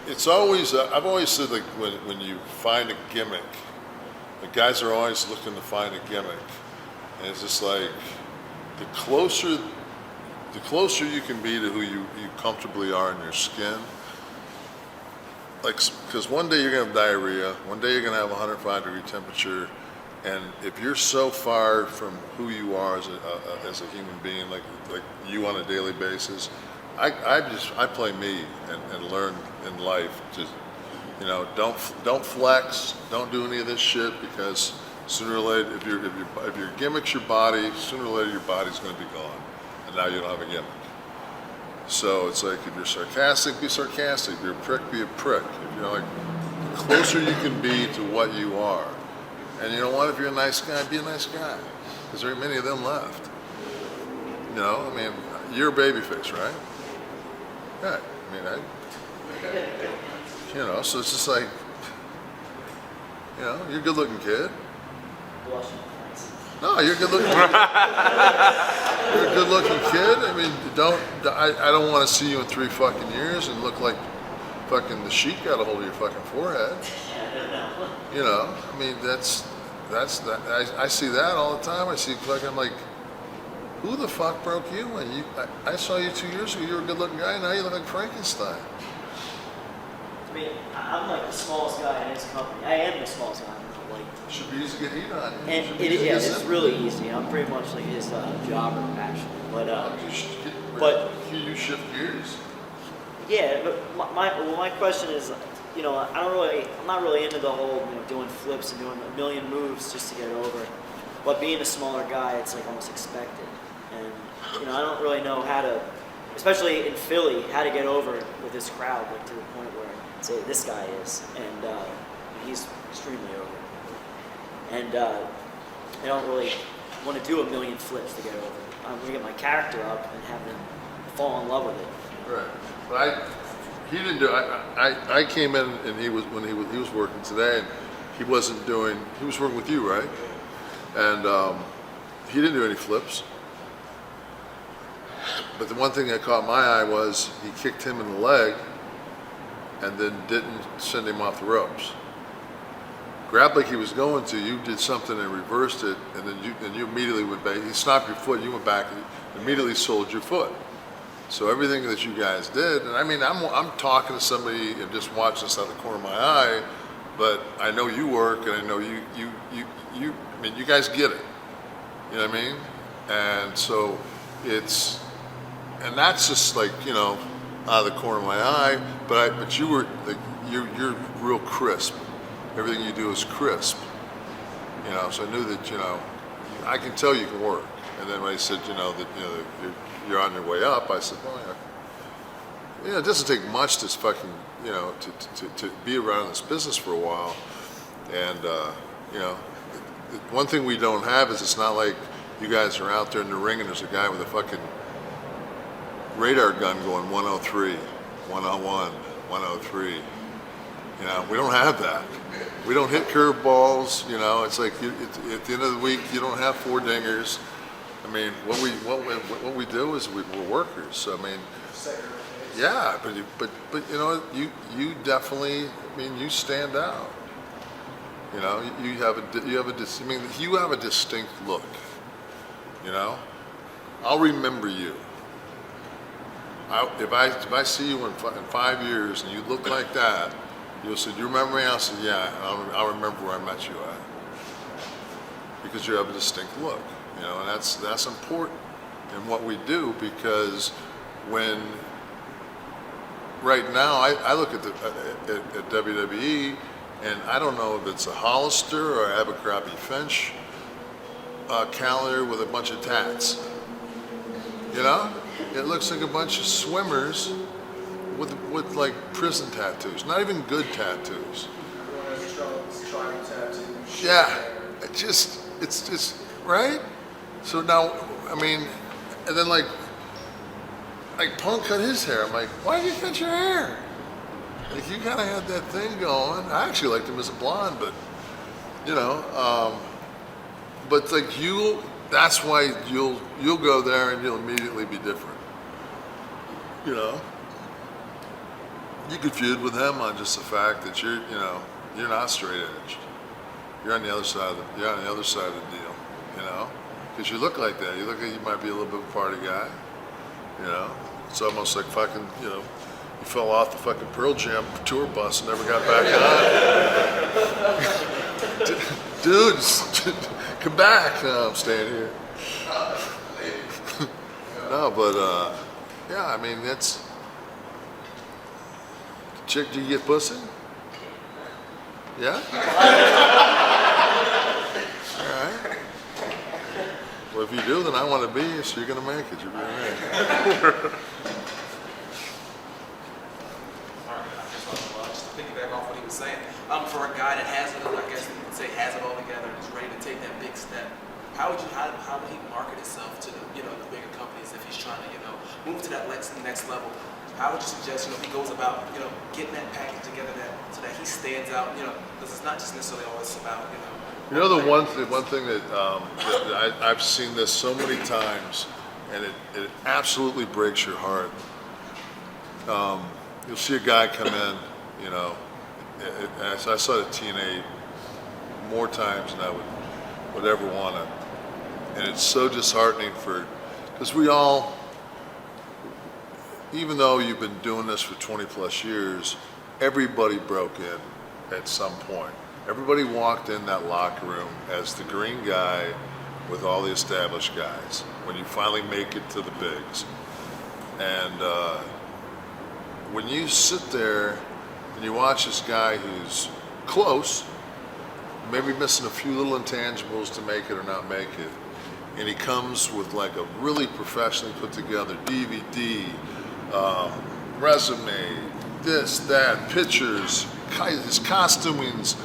Speaker 1: It's always, I've always said, like, when you find a gimmick, the guys are always looking to find a gimmick. And it's just like, the closer you can be to who you comfortably are in your skin, like, because one day you're gonna have diarrhea, one day you're gonna have 105-degree temperature, and if you're so far from who you are as a human being, like you on a daily basis, I play me and learn in life. Just don't flex, don't do any of this shit, because sooner or later, if your gimmick's your body, sooner or later your body's going to be gone, and now you don't have a gimmick. So it's like, if you're sarcastic, be sarcastic. If you're a prick, be a prick. Like, the closer you can be to what you are. And you know what? If you're a nice guy, be a nice guy, because there ain't many of them left. I mean, you're a babyface, right? Yeah. I mean, so it's just like, you're a good-looking kid. No, you're a good-looking kid. You're a good-looking kid. I mean, I don't want to see you in 3 fucking years and look like fucking the sheet got a hold of your fucking forehead. I mean, that's that. I see that all the time. I see I'm like, who the fuck broke you? And I saw you 2 years ago. You were a good-looking guy. Now you look like Frankenstein.
Speaker 8: I mean, I'm like the smallest guy in his company. I am the smallest guy.
Speaker 1: Should be easy to get heat on.
Speaker 8: And it's really easy. I'm pretty much like his jobber, actually. But
Speaker 1: you shift gears.
Speaker 8: Yeah, but my question is, I'm not really into the whole doing flips and doing a million moves just to get over. But being a smaller guy, it's like almost expected. And I don't really know how to, especially in Philly, how to get over with this crowd, like to the point where, say, this guy is, and he's extremely over. And I don't really want to do a million flips to get over. I'm going to get my character up and have them fall in love with it.
Speaker 1: Right. But he didn't do. I came in and he was working today, and he was working with you, right? And he didn't do any flips. But the one thing that caught my eye was he kicked him in the leg and then didn't send him off the ropes. Grabbed like he was going to, you did something and reversed it, and then you immediately went back. He stopped your foot, you went back and immediately sold your foot. So everything that you guys did, and I mean, I'm talking to somebody and just watching this out of the corner of my eye, but I know you work, and I know you I mean, you guys get it. You know what I mean? And so and that's just like, out of the corner of my eye, but you were, like, you're real crisp. Everything you do is crisp. So I knew that, I can tell you can work. And then when he said, that you're on your way up, I said, well, it doesn't take much to fucking, to be around this business for a while. And, one thing we don't have is, it's not like you guys are out there in the ring and there's a guy with a fucking radar gun going 103, 101, 103. We don't have that. We don't hit curveballs. It's like at the end of the week, you don't have 4 dingers. I mean, what we do is we're workers. So, I mean, yeah, but you definitely, I mean, you stand out. You have a distinct look. I'll remember you. If I see you in 5 years and you look like that, you'll say, "Do you remember me?" I'll say, "Yeah." I'll remember where I met you at, because you have a distinct look, and that's important in what we do, because when right now I look at WWE, and I don't know if it's a Hollister or Abercrombie Finch calendar with a bunch of tats. It looks like a bunch of swimmers with like prison tattoos, not even good tattoos. Yeah, it's just right. So now, I mean, and then like like Punk cut his hair. I'm like, why did you cut your hair? Like you kind of had that thing going. I actually liked him as a blonde, but you know, but like that's why you'll go there and you'll immediately be different. You know, you could feud with him on just the fact that you're not straight edged. You're on the other side of the deal. You know, because you look like that. You look like you might be a little bit of a party guy. You know, it's almost like fucking, you know, you fell off the fucking Pearl Jam tour bus and never got back on. Dudes, come back. No, I'm staying here. No, but, yeah, I mean, it's... Chick, do you get pussy? Yeah? All right. Well, if you do, then I want to be you, so you're going to make it. You're going to make it.
Speaker 9: Just to piggyback off what he was saying, for a guy that has it, I guess you would say has it all together and is ready to take that big step, how would he market himself to the bigger companies if he's trying to move to that next level? How would you suggest he goes about getting that package together so that he stands out? Because it's not just necessarily always about
Speaker 1: The one thing that I've seen this so many times, and it absolutely breaks your heart. You'll see a guy come in, I saw it at TNA more times than I would ever want to, and it's so disheartening because we all, even though you've been doing this for 20 plus years, everybody broke in at some point. Everybody walked in that locker room as the green guy with all the established guys when you finally make it to the bigs. And when you sit there and you watch this guy who's close, maybe missing a few little intangibles to make it or not make it, and he comes with like a really professionally put together DVD, resume, this, that, pictures, his costuming's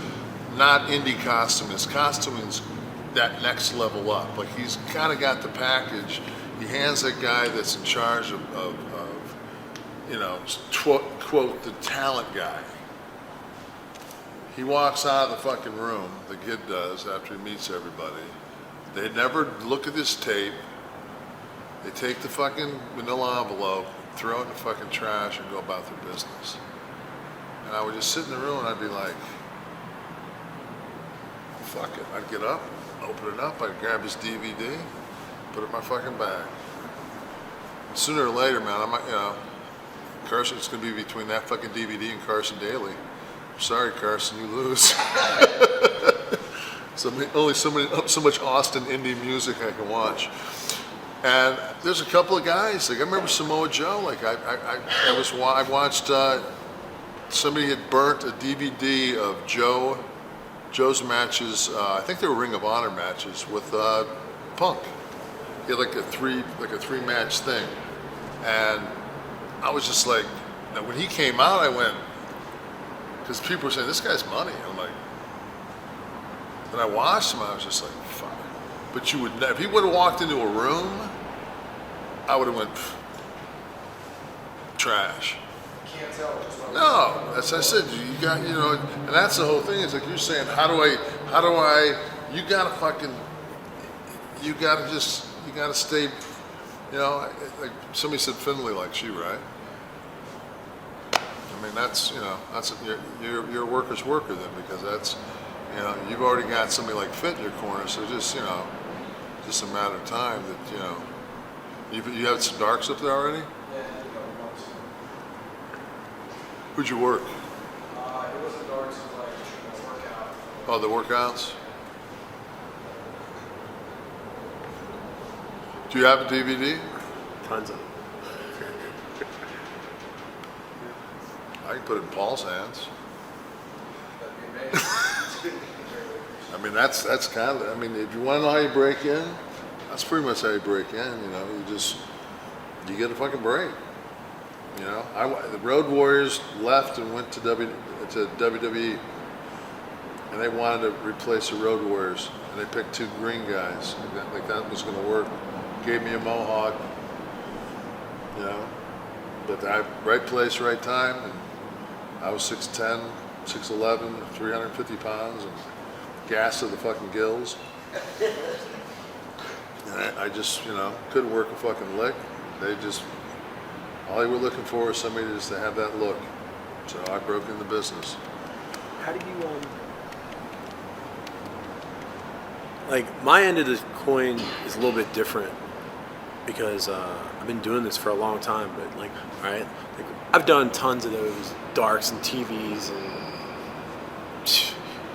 Speaker 1: not indie costume, his costuming's that next level up. Like he's kind of got the package. He hands that guy that's in charge of quote, the talent guy. He walks out of the fucking room, the kid does, after he meets everybody. They never look at this tape. They take the fucking manila envelope, throw it in the fucking trash, and go about their business. And I would just sit in the room and I'd be like, fuck it. I'd get up, open it up, I'd grab his DVD, put it in my fucking bag. And sooner or later, man, I might, Carson, it's going to be between that fucking DVD and Carson Daly. I'm sorry, Carson, you lose. Only so much Austin indie music I can watch. And there's a couple of guys, like I remember Samoa Joe, like I watched, somebody had burnt a DVD of Joe's matches, I think they were Ring of Honor matches with Punk. He had like a three match thing. And I was just like, when he came out, I went, because people were saying, this guy's money. I'm like, and I watched him, I was just like, fuck. But you would never, if he would have walked into a room, I would have went, trash.
Speaker 4: Can't tell just by
Speaker 1: No, as I said, you got, and that's the whole thing. It's like you're saying, how do I, you gotta stay, like somebody said Finley likes you, right? I mean, that's you're a worker's worker then, because that's, you've already got somebody like Fit in your corner, so just a matter of time that, you had some darks up there already?
Speaker 4: Yeah, once.
Speaker 1: Who'd you work?
Speaker 4: It wasn't dark, so it was like a workout.
Speaker 1: Oh, the workouts? Do you have a DVD?
Speaker 2: Tons of them.
Speaker 1: I can put it in Paul's hands.
Speaker 4: That'd be amazing.
Speaker 1: I mean, that's kind of, if you want to know how you break in, that's pretty much how you break in, you get a fucking break. The Road Warriors left and went to WWE, and they wanted to replace the Road Warriors, and they picked two green guys. Like that was going to work. Gave me a mohawk, but right place, right time, and I was 6'10", 6'11", 350 pounds, and gas to the fucking gills. And I just, couldn't work a fucking lick. All they were looking for was somebody just to have that look. So I broke in the business.
Speaker 2: How do you like my end of the coin is a little bit different because I've been doing this for a long time, but like, all right, like I've done tons of those darks and TVs, and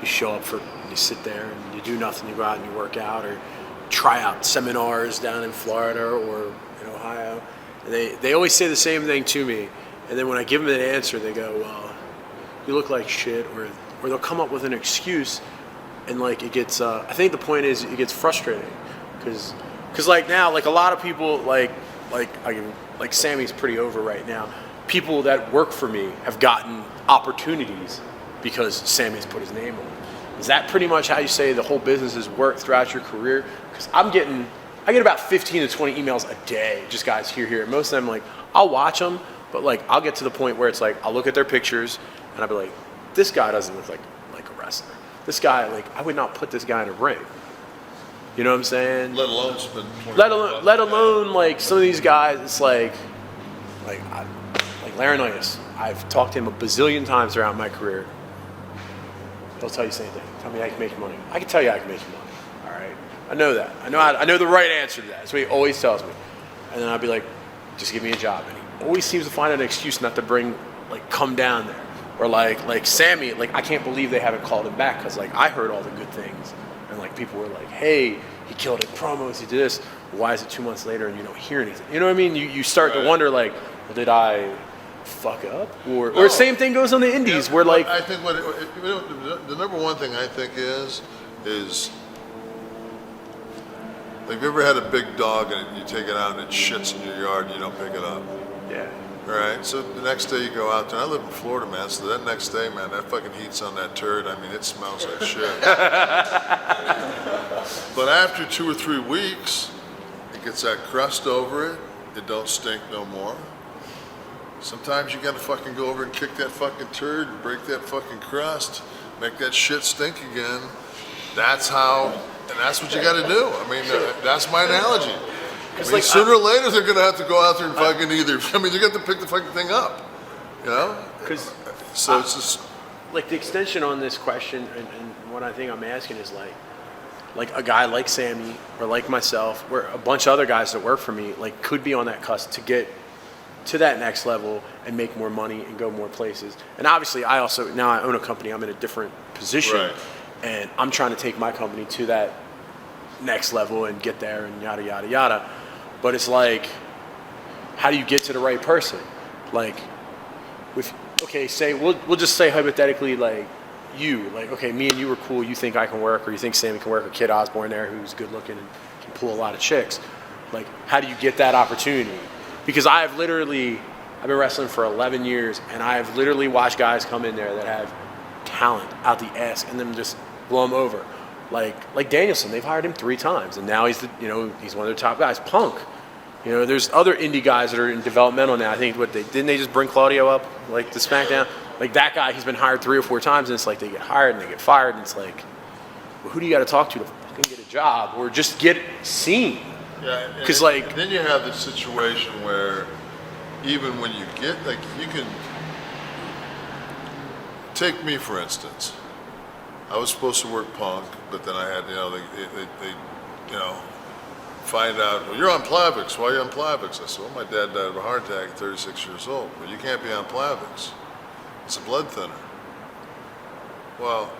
Speaker 2: you show up you sit there and you do nothing, you go out and you work out or try out seminars down in Florida or in Ohio. And they always say the same thing to me, and then when I give them an answer, they go, well, you look like shit, or they'll come up with an excuse, and like it gets, I think the point is it gets frustrating, because like now, like a lot of people, like Sammy's pretty over right now. People that work for me have gotten opportunities because Sammy's put his name on it. Is that pretty much how you say the whole business has worked throughout your career? Because I get about 15 to 20 emails a day, just guys here. Most of them, like, I'll watch them, but like I'll get to the point where it's like I'll look at their pictures and I'll be like, this guy doesn't look like a wrestler. This guy, like, I would not put this guy in a ring. You know what I'm saying?
Speaker 1: Let alone spend 20
Speaker 2: Let alone like some of these guys. It's like Laurinaitis. I've talked to him a bazillion times throughout my career. He'll tell you the same thing. Tell me I can make you money. I can tell you I can make you money. All right. I know that. I know the right answer to that. That's what he always tells me. And then I'll be like, just give me a job. And he always seems to find an excuse not to come down there. Or like Sammy, like I can't believe they haven't called him back because like I heard all the good things. And like people were like, hey, he killed it in promos, he did this. Why is it 2 months later and you don't hear anything? You know what I mean? You start to wonder like, well, did I fuck up? Or same thing goes on the indies where like...
Speaker 1: I think the number one thing I think is like, have you ever had a big dog and you take it out and it shits in your yard and you don't pick it up?
Speaker 2: Yeah.
Speaker 1: Right? So the next day you go out there, I live in Florida, man, so that next day, man, that fucking heat's on that turd. I mean, it smells like shit. But after 2 or 3 weeks, it gets that crust over it. It don't stink no more. Sometimes you gotta fucking go over and kick that fucking turd and break that fucking crust, make that shit stink again. That's what you gotta do. I mean, that's my analogy. I mean, sooner or later they're gonna have to go out there and fucking they're gonna have to pick the fucking thing up, you know? So it's just
Speaker 2: like the extension on this question, and what I think I'm asking is like a guy like Sammy or like myself, where a bunch of other guys that work for me like could be on that cusp to get to that next level and make more money and go more places. And obviously I own a company, I'm in a different position,
Speaker 1: right.
Speaker 2: And I'm trying to take my company to that next level and get there and yada yada yada. But it's like, how do you get to the right person? Like, say we'll just say hypothetically, like okay, me and you are cool. You think I can work, or you think Sammy can work, or Kid Osborne there who's good looking and can pull a lot of chicks. Like, how do you get that opportunity? Because I've been wrestling for 11 years, and I've literally watched guys come in there that have talent out the ass, and then just blow them over. Like Danielson, they've hired him 3 times, and now he's one of their top guys. Punk, there's other indie guys that are in developmental now. I think didn't they just bring Claudio up like to SmackDown? Like that guy, he's been hired 3 or 4 times, and it's like they get hired and they get fired, and it's like, well, who do you got to talk to fucking get a job or just get seen?
Speaker 1: Yeah,
Speaker 2: because
Speaker 1: then you have the situation where even when you get you can take me for instance. I was supposed to work Punk, but then I had they find out, well, you're on Plavix. Why are you on Plavix? I said, well, my dad died of a heart attack at 36 years old. Well, you can't be on Plavix. It's a blood thinner. Well,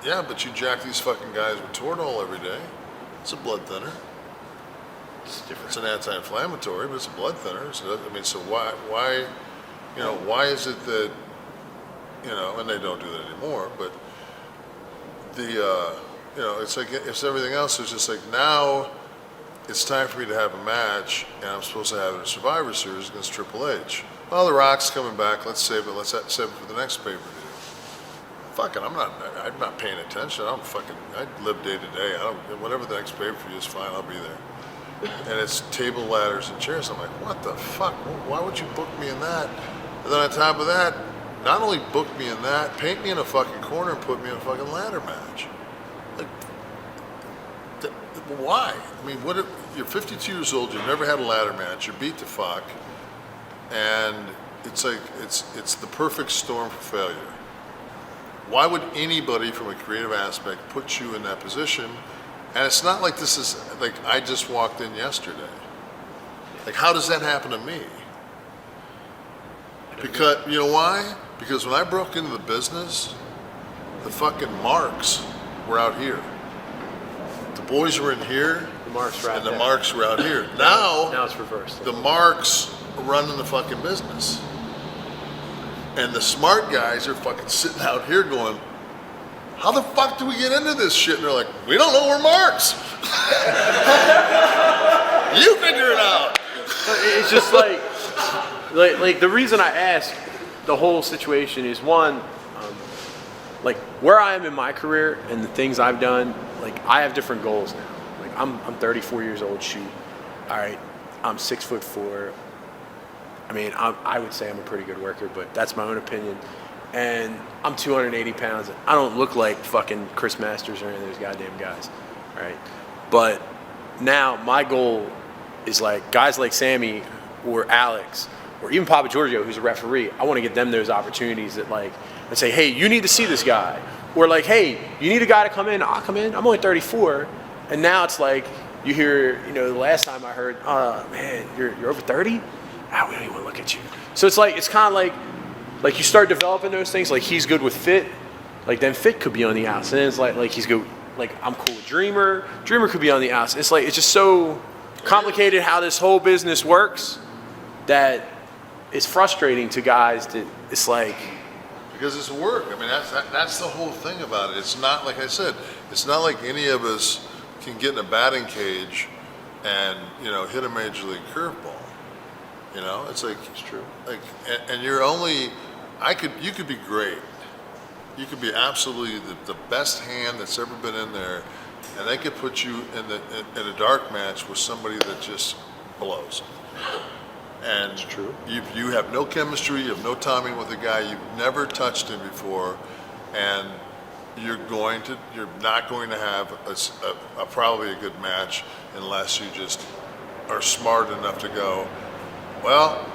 Speaker 1: yeah, but you jack these fucking guys with Toradol every day. It's a blood thinner. It's different. It's an anti-inflammatory, but it's a blood thinner. So so why is it that, and they don't do that anymore, but it's like it's everything else. It's just like now it's time for me to have a match, and I'm supposed to have it in a Survivor Series against Triple H. Well, The Rock's coming back. Let's save it. Let's save it for the next pay-per-view. Fucking, I'm not paying attention. I live day to day. Whatever the next pay-per-view is, fine. I'll be there. and it's table, ladders, and chairs. I'm like, what the fuck? Why would you book me in that? And then on top of that, not only book me in that, paint me in a fucking corner and put me in a fucking ladder match. Like, why? I mean, what? You're 52 years old. You've never had a ladder match. You're beat to fuck, and it's like it's the perfect storm for failure. Why would anybody from a creative aspect put you in that position? And it's not like this is like I just walked in yesterday. Like, how does that happen to me? Because you know why? Because when I broke into the business, the fucking marks were out here. The boys were in here,
Speaker 2: The marks right
Speaker 1: and the
Speaker 2: there.
Speaker 1: marks were out here. Now
Speaker 2: it's reversed.
Speaker 1: the marks are running the fucking business. And the smart guys are fucking sitting out here going, how the fuck do we get into this shit? And they're like, we don't know, we're marks. You figure it out.
Speaker 2: It's just like the reason I ask the whole situation is one, like where I am in my career and the things I've done, like I have different goals now. Like I'm 34 years old, shoot. All right, I'm 6'4". I mean, I would say I'm a pretty good worker, but that's my own opinion. And I'm 280 pounds. I don't look like fucking Chris Masters or any of those goddamn guys, right? But now my goal is like guys like Sammy or Alex or even Papa Giorgio, who's a referee. I want to get them those opportunities that like, and say, hey, you need to see this guy. Or like, hey, you need a guy to come in. I'll come in. I'm only 34. And now it's like, you hear, you know, the last time I heard, man, you're over 30? We don't even want to look at you. So it's like, it's kind of like you start developing those things. Like he's good with fit. Like then fit could be on the outs. And then it's like he's good. Like I'm cool with Dreamer. Dreamer could be on the outs. It's like, it's just so complicated how this whole business works that it's frustrating to guys that it's like.
Speaker 1: Because it's work. I mean, that's the whole thing about it. It's not, like I said, it's not like any of us can get in a batting cage and, you know, hit a major league curveball. You know, it's like, it's true. Like, and you're only, you could be great. You could be absolutely the best hand that's ever been in there, and they could put you in a dark match with somebody that just blows. And it's true. You have no chemistry, you have no timing with a guy, you've never touched him before, and you're not going to have a probably a good match unless you just are smart enough to go, well,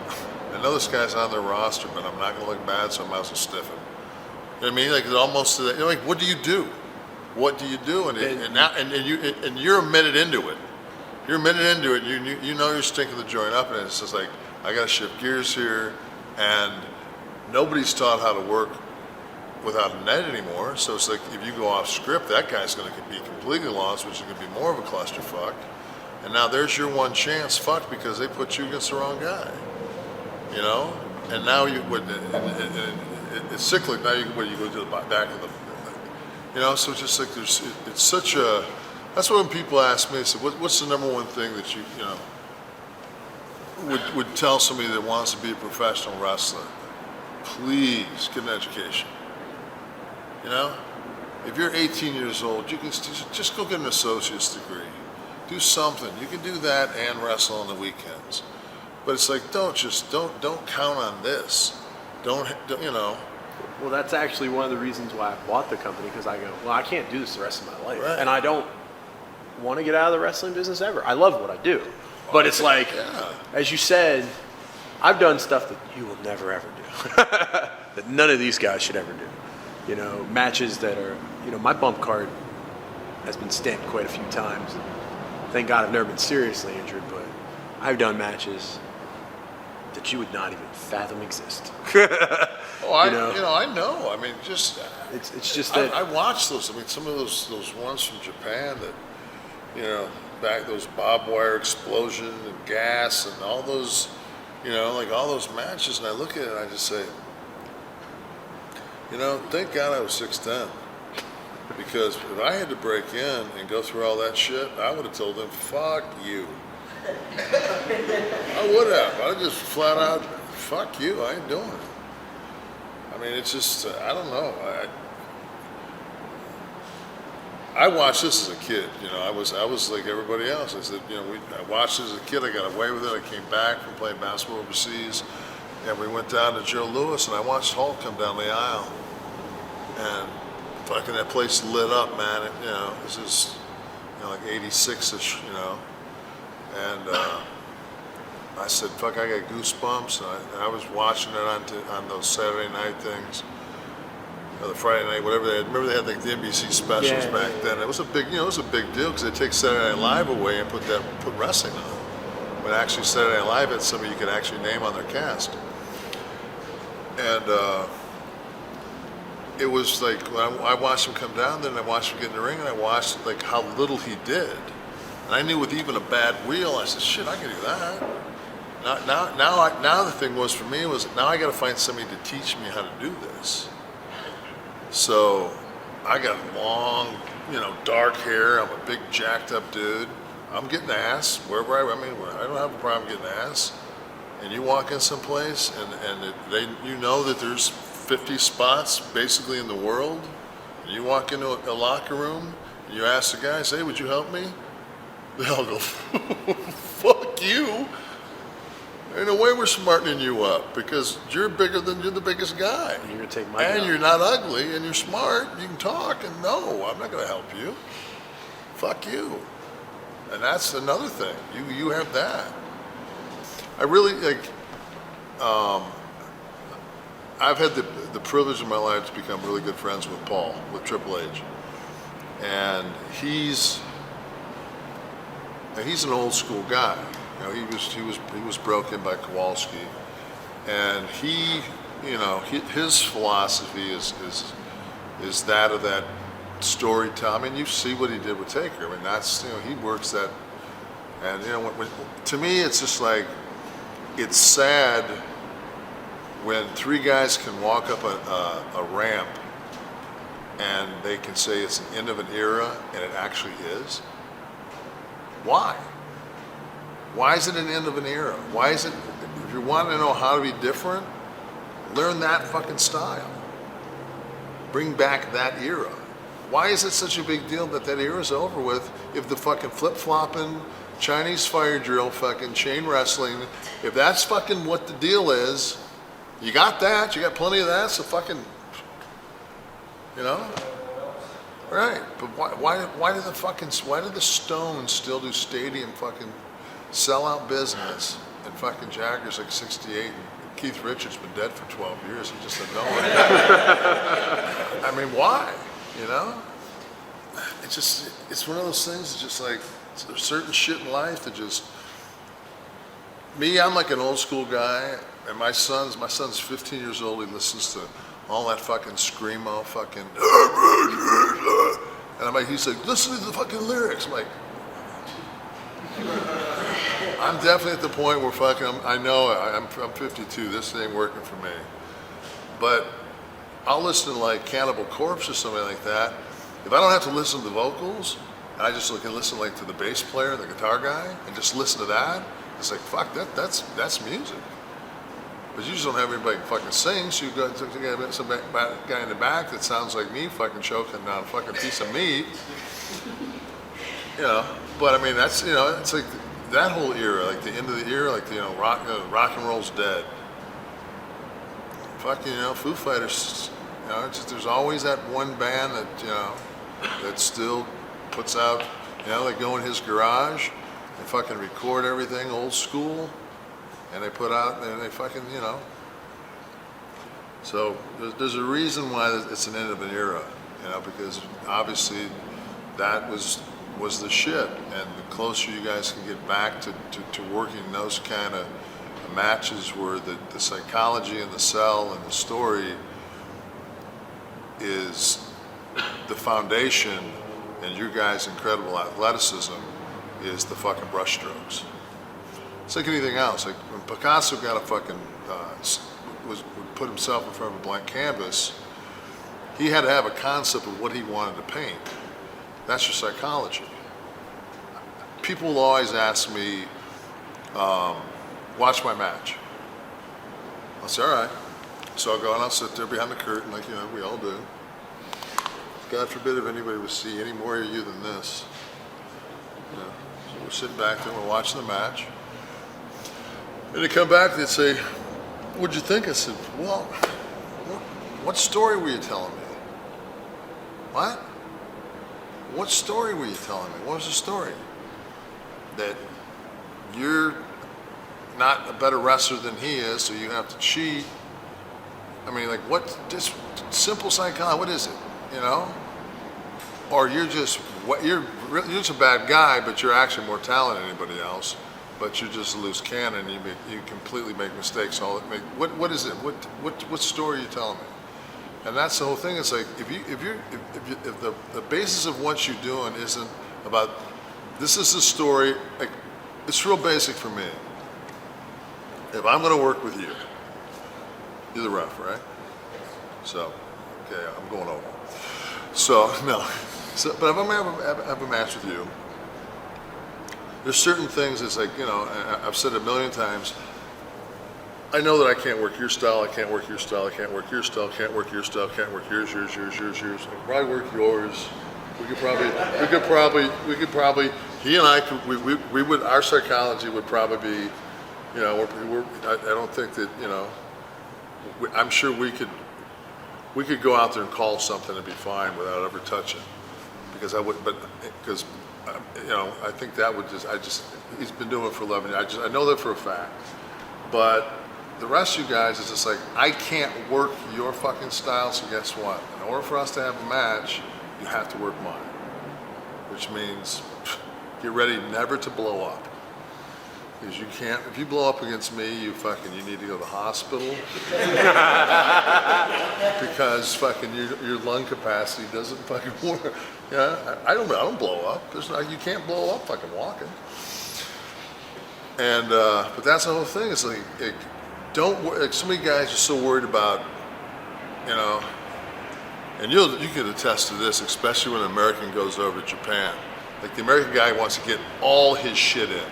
Speaker 1: I know this guy's on their roster, but I'm not going to look bad, so I might as well stiff him. You know what I mean? Like almost to that. You're like, what do you do? What do you do? And you're a minute into it. You're a minute into it. You know you're stinking the joint up, and it's just like, I got to shift gears here, and nobody's taught how to work without a net anymore. So it's like if you go off script, that guy's going to be completely lost, which is going to be more of a clusterfuck. And now there's your one chance, fuck, because they put you against the wrong guy. You know? And now it's cyclic. Now you go to the back of the, you know, so it's just like it's such a, that's what when people ask me, I said, what's the number one thing that you know, would tell somebody that wants to be a professional wrestler? Please get an education. You know? If you're 18 years old, you can just go get an associate's degree. Do something. You can do that and wrestle on the weekends. But it's like, don't count on this. Don't you know?
Speaker 2: Well, that's actually one of the reasons why I bought the company, because I go, well, I can't do this the rest of my life.
Speaker 1: Right.
Speaker 2: And I don't want to get out of the wrestling business ever. I love what I do. But it's like, as you said, I've done stuff that you will never ever do. That none of these guys should ever do. You know, matches that are, you know, my bump card has been stamped quite a few times. Thank God I've never been seriously injured, but I've done matches that you would not even fathom exist.
Speaker 1: I know. I mean, just
Speaker 2: it's just that
Speaker 1: I watched those. I mean, some of those ones from Japan that, you know, back those barbed wire explosion and gas and all those, you know, like all those matches, and I look at it and I just say, you know, thank God I was 6'10", because if I had to break in and go through all that shit, I would have told them, fuck you. I would have. I'd just flat out, fuck you, I ain't doing it. I mean, it's just, I don't know. I watched this as a kid. You know, I was like everybody else. I said, you know, I watched it as a kid. I got away with it. I came back from playing basketball overseas, and we went down to Joe Louis, and I watched Hulk come down the aisle, and fucking that place lit up, man. It, you know, this is, you know, like '86ish, you know, and I said, fuck, I got goosebumps. And I was watching it on those Saturday night things. Or the Friday night, whatever they had. Remember they had like the NBC specials back then. It was a big, you know, it was a big deal because they take Saturday Night Live away and put wrestling on. But actually, Saturday Night Live had somebody you could actually name on their cast. And it was like when I watched him come down, then I watched him get in the ring, and I watched like how little he did. And I knew with even a bad wheel, I said, shit, I can do that. Now the thing was for me was now I got to find somebody to teach me how to do this. So I got long, you know, dark hair. I'm a big jacked up dude. I'm getting ass wherever I mean, I don't have a problem getting ass. And you walk in someplace and you know that there's 50 spots basically in the world. And you walk into a locker room and you ask the guys, hey, would you help me? They all go, fuck you. Ain't no way we're smartening you up because you're bigger than you're the biggest guy.
Speaker 2: You're gonna take my
Speaker 1: and
Speaker 2: job.
Speaker 1: you're not ugly and you're smart. You can talk and no, I'm not gonna help you. Fuck you. And that's another thing. You have that. I really like. I've had the privilege in my life to become really good friends with Paul, with Triple H, and he's an old school guy. You know, he was broken by Kowalski, and his philosophy is that of that storytelling. I mean, you see what he did with Taker. I mean, that's, you know, he works that, and you know, to me, it's just like it's sad when three guys can walk up a ramp and they can say it's an end of an era, and it actually is. Why? Why is it an end of an era? Why is it, if you want to know how to be different, learn that fucking style. Bring back that era. Why is it such a big deal that era's over with if the fucking flip-flopping, Chinese fire drill, fucking chain wrestling, if that's fucking what the deal is, you got that, you got plenty of that, so fucking, you know? Right, but why do the Stones still do stadium fucking sellout business, and fucking Jagger's like 68 and Keith Richards been dead for 12 years and just said no. I mean, why? You know? It's one of those things. It's just like there's certain shit in life that just me. I'm like an old school guy, and my son's 15 years old. He listens to all that fucking screamo, fucking, and I'm like, he's like, listen to the fucking lyrics. I'm like, I'm definitely at the point where fucking, I'm 52. This ain't working for me. But I'll listen to like Cannibal Corpse or something like that. If I don't have to listen to the vocals, and I just can listen like to the bass player, the guitar guy, and just listen to that, it's like fuck that's music. But you just don't have anybody fucking sing, so you got some guy in the back that sounds like me fucking choking down a fucking piece of meat. You know, but I mean that's, you know, it's like that whole era, like the end of the era, like, you know, rock and roll's dead. Fucking, you know, Foo Fighters, you know, it's just, there's always that one band that, you know, that still puts out, you know, they go in his garage and fucking record everything old school, and they put out, and they fucking, you know. So there's a reason why it's an end of an era, you know, because obviously that was the shit, and the closer you guys can get back to working those kind of matches where the psychology and the sell and the story is the foundation, and your guys' incredible athleticism is the brush strokes. It's like anything else. Like when Picasso got a fucking would put himself in front of a blank canvas, he had to have a concept of what he wanted to paint. That's your psychology. People will always ask me, watch my match. I'll say, all right. So I'll go and I'll sit there behind the curtain like, you know, we all do. God forbid if anybody would see any more of you than this. You know, so we're sitting back there, we're watching the match. And they come back, they'd say, what'd you think? I said, well, what story were you telling me? What? What story were you telling me? What was the story? That you're not a better wrestler than he is, so you have to cheat. I mean, like, what, just simple psychology, what is it, you know? Or you're just a bad guy, but you're actually more talented than anybody else, but you're just a loose cannon, you completely make mistakes. What is it? What story are you telling me? And that's the whole thing. It's like, if the basis of what you're doing isn't about, this is the story, like, it's real basic for me. If I'm gonna work with you, you're the ref, right? So, okay, I'm going over. So, no. So, but if I'm gonna have a match with you, there's certain things, it's like, you know, I've said it a million times, I know that I can't work your style, I can't work your style, I can't work your style, can't work your style, can't work yours. I can probably work yours. We could probably, he and I could, we would, our psychology would probably be, you know, I don't think that, you know, I'm sure we could go out there and call something and be fine without ever touching, because you know, I think that would he's been doing it for 11 years. I know that for a fact. But the rest of you guys is just like, I can't work your fucking style, so guess what? In order for us to have a match, you have to work mine. Which means, get ready never to blow up. Because you can't, if you blow up against me, you need to go to the hospital. Because fucking your lung capacity doesn't fucking work. Yeah, I don't blow up. You can't blow up fucking walking. And but that's the whole thing. It's like so many guys are so worried about, you know, and you could attest to this, especially when an American goes over to Japan. Like, the American guy wants to get all his shit in.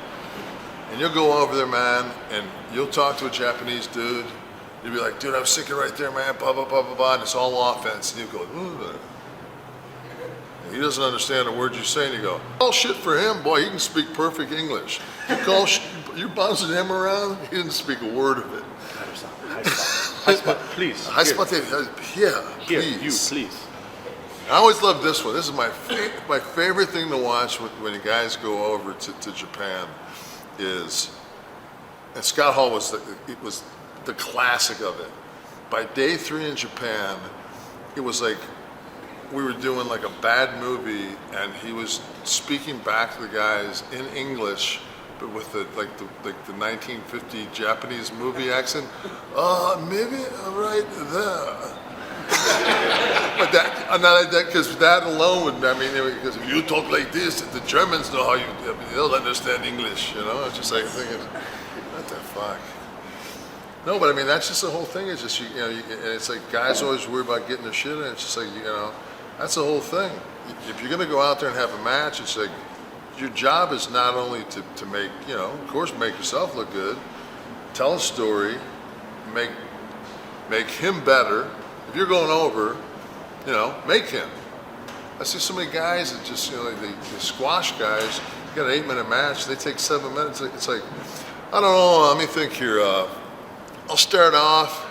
Speaker 1: And you'll go over there, man, and you'll talk to a Japanese dude. You'll be like, dude, I'm sick of right there, man, blah, blah, blah, blah, blah, and it's all offense. And you go, ooh. And he doesn't understand a word you're saying. You go, all shit for him, boy, he can speak perfect English. You're bouncing him around, he didn't speak a word of it.
Speaker 2: High spot, please.
Speaker 1: High spot, here, please. I always love this one. This is my favorite thing to watch when you guys go over to Japan is, and Scott Hall was the classic of it. By day 3 in Japan, it was like we were doing like a bad movie, and he was speaking back to the guys in English, but with the 1950 Japanese movie accent. Maybe right there. But because that alone would, because if you talk like this, the Germans know how they'll understand English, you know? It's just like thinking, what the fuck? No, but that's just the whole thing. It's just, and it's like guys always worry about getting their shit in. It's just like, that's the whole thing. If you're gonna go out there and have a match, it's like, your job is not only to make, of course, make yourself look good, tell a story, make him better. If you're going over, make him. I see so many guys that just, the squash guys, you got an 8-minute match, they take 7 minutes. It's like, I don't know, let me think here. I'll start off,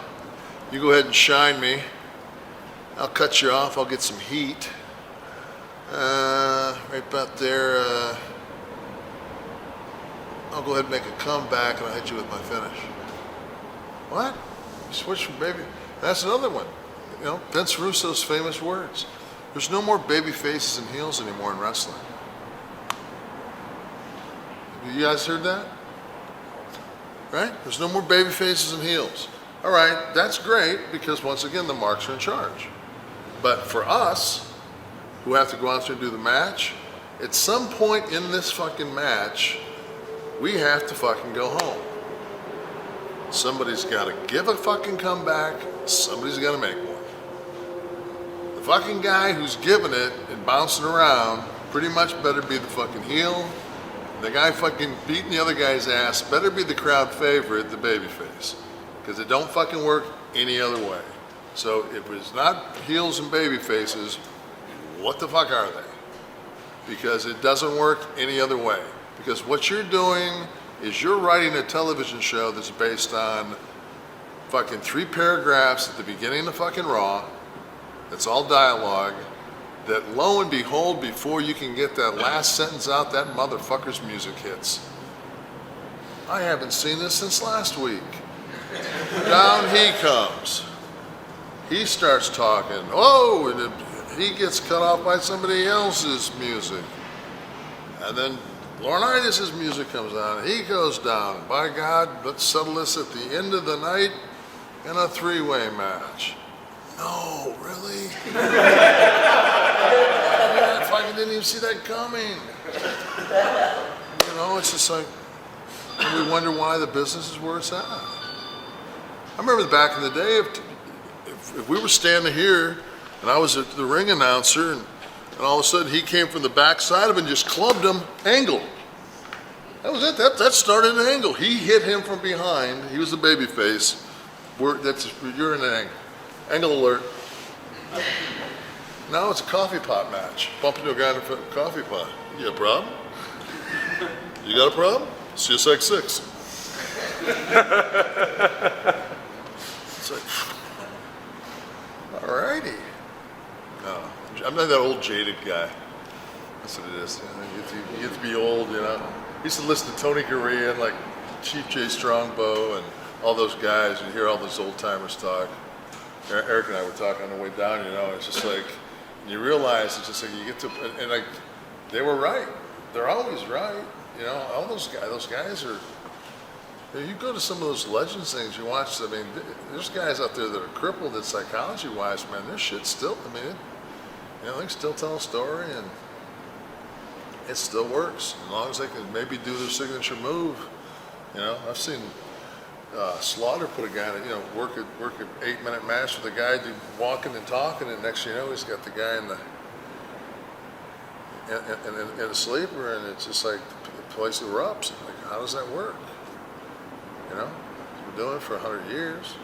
Speaker 1: you go ahead and shine me. I'll cut you off, I'll get some heat. Right about there, I'll go ahead and make a comeback and I'll hit you with my finish. What? You switch from baby? That's another one. Vince Russo's famous words. There's no more baby faces and heels anymore in wrestling. Have you guys heard that? Right? There's no more baby faces and heels. All right, that's great because once again, the marks are in charge. But for us, who have to go out there and do the match, at some point in this fucking match, we have to fucking go home. Somebody's got to give a fucking comeback. Somebody's got to make one. The fucking guy who's giving it and bouncing around pretty much better be the fucking heel. The guy fucking beating the other guy's ass better be the crowd favorite, the babyface. Because it don't fucking work any other way. So if it's not heels and baby faces, what the fuck are they? Because it doesn't work any other way. Because what you're doing is you're writing a television show that's based on fucking 3 paragraphs at the beginning of fucking Raw. That's all dialogue. That lo and behold, before you can get that last sentence out, that motherfucker's music hits. I haven't seen this since last week. Down he comes. He starts talking. Oh, and he gets cut off by somebody else's music. And then Laurinaitis' music comes on. He goes down. By God, let's settle this at the end of the night in a 3-way match. No, really? I fucking didn't even see that coming. You know, it's just like, we wonder why the business is where it's at. I remember back in the day, if we were standing here and I was the ring announcer and all of a sudden he came from the back side of him and just clubbed him, angle. That was it. That started an angle. He hit him from behind. He was the baby face. You're in an angle. Angle alert. Now it's a coffee pot match. Bump into a guy in a coffee pot. You got a problem? You got a problem? CSX6. It's like, alrighty. No, I'm not that old jaded guy. That's what it is. You get to be old, you know. I used to listen to Tony Gurria and like Chief J. Strongbow and all those guys. You hear all those old timers talk. Eric and I were talking on the way down, you know. It's just like, you realize it's just like you get to, and like, they were right. They're always right. You know, all those guys are, you go to some of those Legends things, you watch, I mean, there's guys out there that are crippled that psychology-wise, man, their shit still, I mean, you know, they can still tell a story and it still works. As long as they can maybe do their signature move. You know, I've seen Slaughter put a guy in, you know, work an 8-minute match with a guy walking and talking, and next thing you know, he's got the guy in a sleeper, and it's just like the place erupts. Like, how does that work? You know, we've been doing it for 100 years.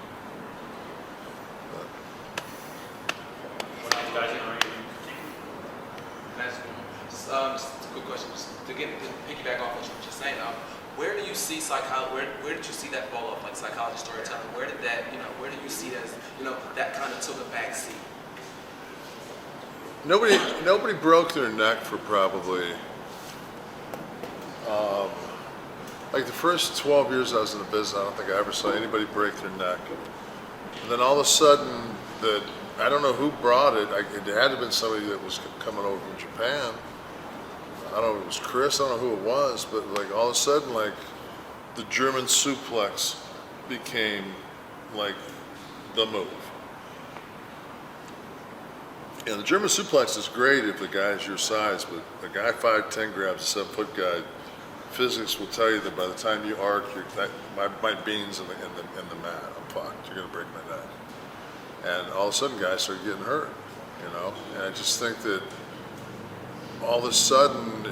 Speaker 9: Just a quick question, just to piggyback off what you were just saying. Where do you see psychology? Where did you see that fall off, like psychology storytelling? Where did that, you know, where do you see that as, you know, that kind of took a back seat?
Speaker 1: Nobody broke their neck for probably like the first 12 years I was in the business. I don't think I ever saw anybody break their neck. And then all of a sudden, I don't know who brought it. It had to have been somebody that was coming over from Japan. I don't know if it was Chris, I don't know who it was, but like all of a sudden, like the German suplex became like the move. And the German suplex is great if the guy's your size, but a guy 5'10" grabs a 7-foot guy. Physics will tell you that by the time you arc, my bean's in the mat. I'm fucked. You're gonna break my neck. And all of a sudden, guys start getting hurt. You know, and I just think that all of a sudden,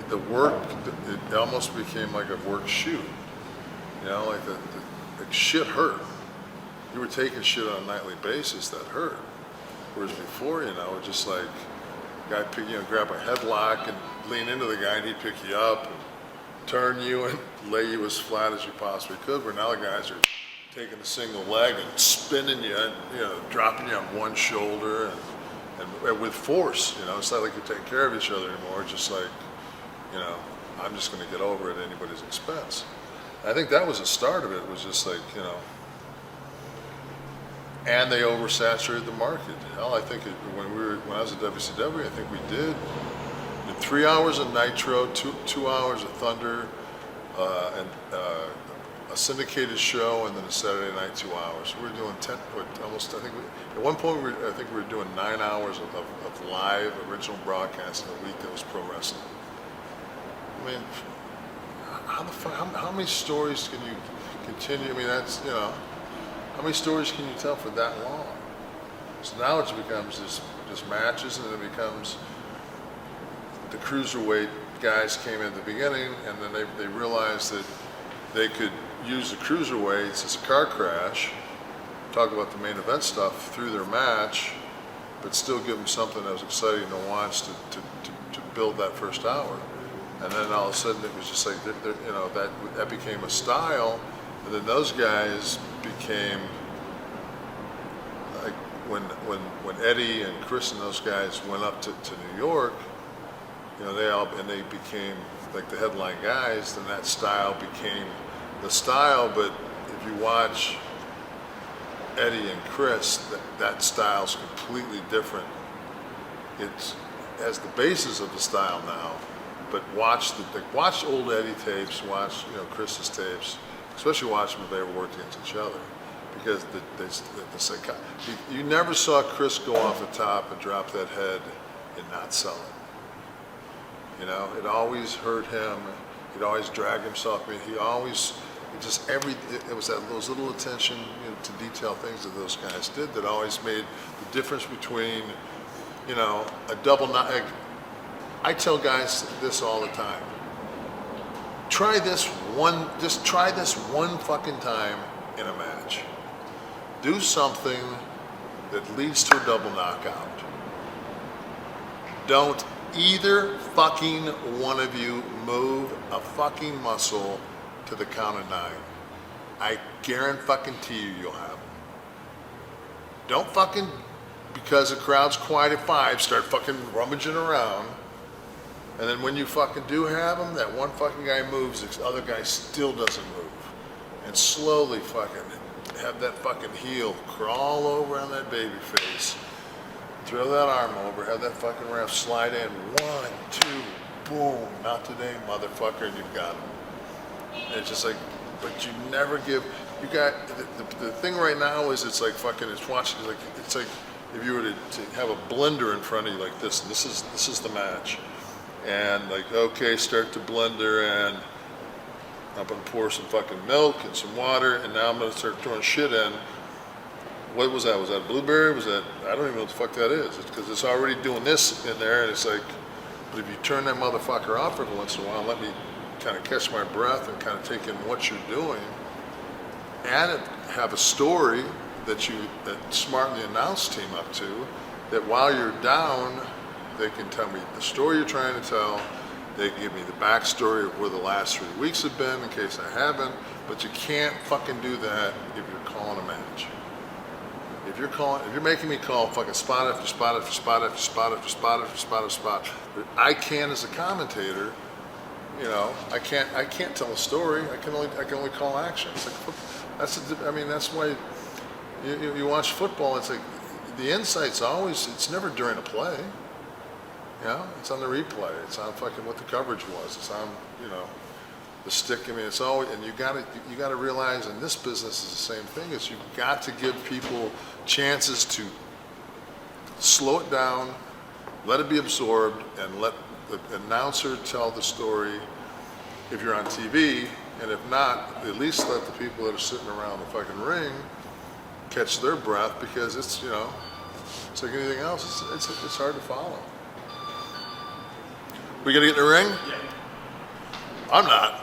Speaker 1: the work, it almost became like a work shoot. You know, like the shit hurt. You were taking shit on a nightly basis that hurt. Whereas before, you know, just like, guy grab a headlock and lean into the guy and he'd pick you up and turn you and lay you as flat as you possibly could. Where now the guys are taking a single leg and spinning you and, you know, dropping you on one shoulder and with force, you know. It's not like you're taking care of each other anymore. It's just like, you know, I'm just going to get over it at anybody's expense. I think that was the start of it. It was just like, you know, and they oversaturated the market. Hell, I think when I was at WCW, I think we did 3 hours of Nitro, 2 hours of Thunder, and a syndicated show, and then a Saturday night 2 hours. We were doing 10, almost. I think at one point I think we were doing 9 hours of live original broadcasting a week that was pro wrestling. I mean, how many stories can you continue? I mean, that's, you know. How many stories can you tell for that long? So now it becomes just matches, and then it becomes the cruiserweight guys came in at the beginning, and then they realized that they could use the cruiserweights as a car crash, talk about the main event stuff through their match, but still give them something that was exciting to watch to build that first hour. And then all of a sudden it was just like, you know, that became a style. And then those guys became, like, when Eddie and Chris and those guys went up to New York, you know, they became like the headline guys, then that style became the style. But if you watch Eddie and Chris, that style's completely different. It has the basis of the style now, but watch old Eddie tapes, watch, you know, Chris's tapes, especially watch them if they ever worked against each other, because you never saw Chris go off the top and drop that head and not sell it. You know, it always hurt him. He'd always drag himself. I mean, it was those little attention, you know, to detail things that those guys did that always made the difference between, you know, a double knock. I tell guys this all the time. Try this one fucking time in a match. Do something that leads to a double knockout. Don't either fucking one of you move a fucking muscle to the count of 9. I guarantee you'll have them. Don't fucking, because the crowd's quiet at 5, start fucking rummaging around. And then when you fucking do have them, that one fucking guy moves, the other guy still doesn't move. And slowly fucking have that fucking heel crawl over on that baby face. Throw that arm over, have that fucking ref slide in. 1, 2, boom. Not today, motherfucker, and you've got him. And it's just like, but you never give, you got, the thing right now is it's like fucking, it's watching, it's like if you were to have a blender in front of you like this, and this is the match. And like, okay, start the blender, and I'm gonna pour some fucking milk and some water, and now I'm gonna start throwing shit in. What was that? Was that a blueberry? Was that, I don't even know what the fuck that is. It's because it's already doing this in there, and it's like, but if you turn that motherfucker off every once in a while, and let me kind of catch my breath and kind of take in what you're doing, and have a story that smarten the announce team up to, that while you're down, they can tell me the story you're trying to tell. They can give me the backstory of where the last 3 weeks have been, in case I haven't. But you can't fucking do that if you're calling a match. If you're making me call fucking spot after spot after spot after spot after spot after spot after spot, I can, as a commentator, you know, I can't tell a story. I can only call action. It's like, that's why you watch football. It's like the insight's always, it's never during a play. You know, it's on the replay. It's on fucking what the coverage was. It's on, you know, the stick. I mean, it's always, and you gotta realize in this business is the same thing. Is you've got to give people chances to slow it down, let it be absorbed, and let the announcer tell the story if you're on TV, and if not, at least let the people that are sitting around the fucking ring catch their breath, because it's, you know, it's like anything else. It's hard to follow. We gonna get in the ring?
Speaker 7: Yeah.
Speaker 1: I'm not.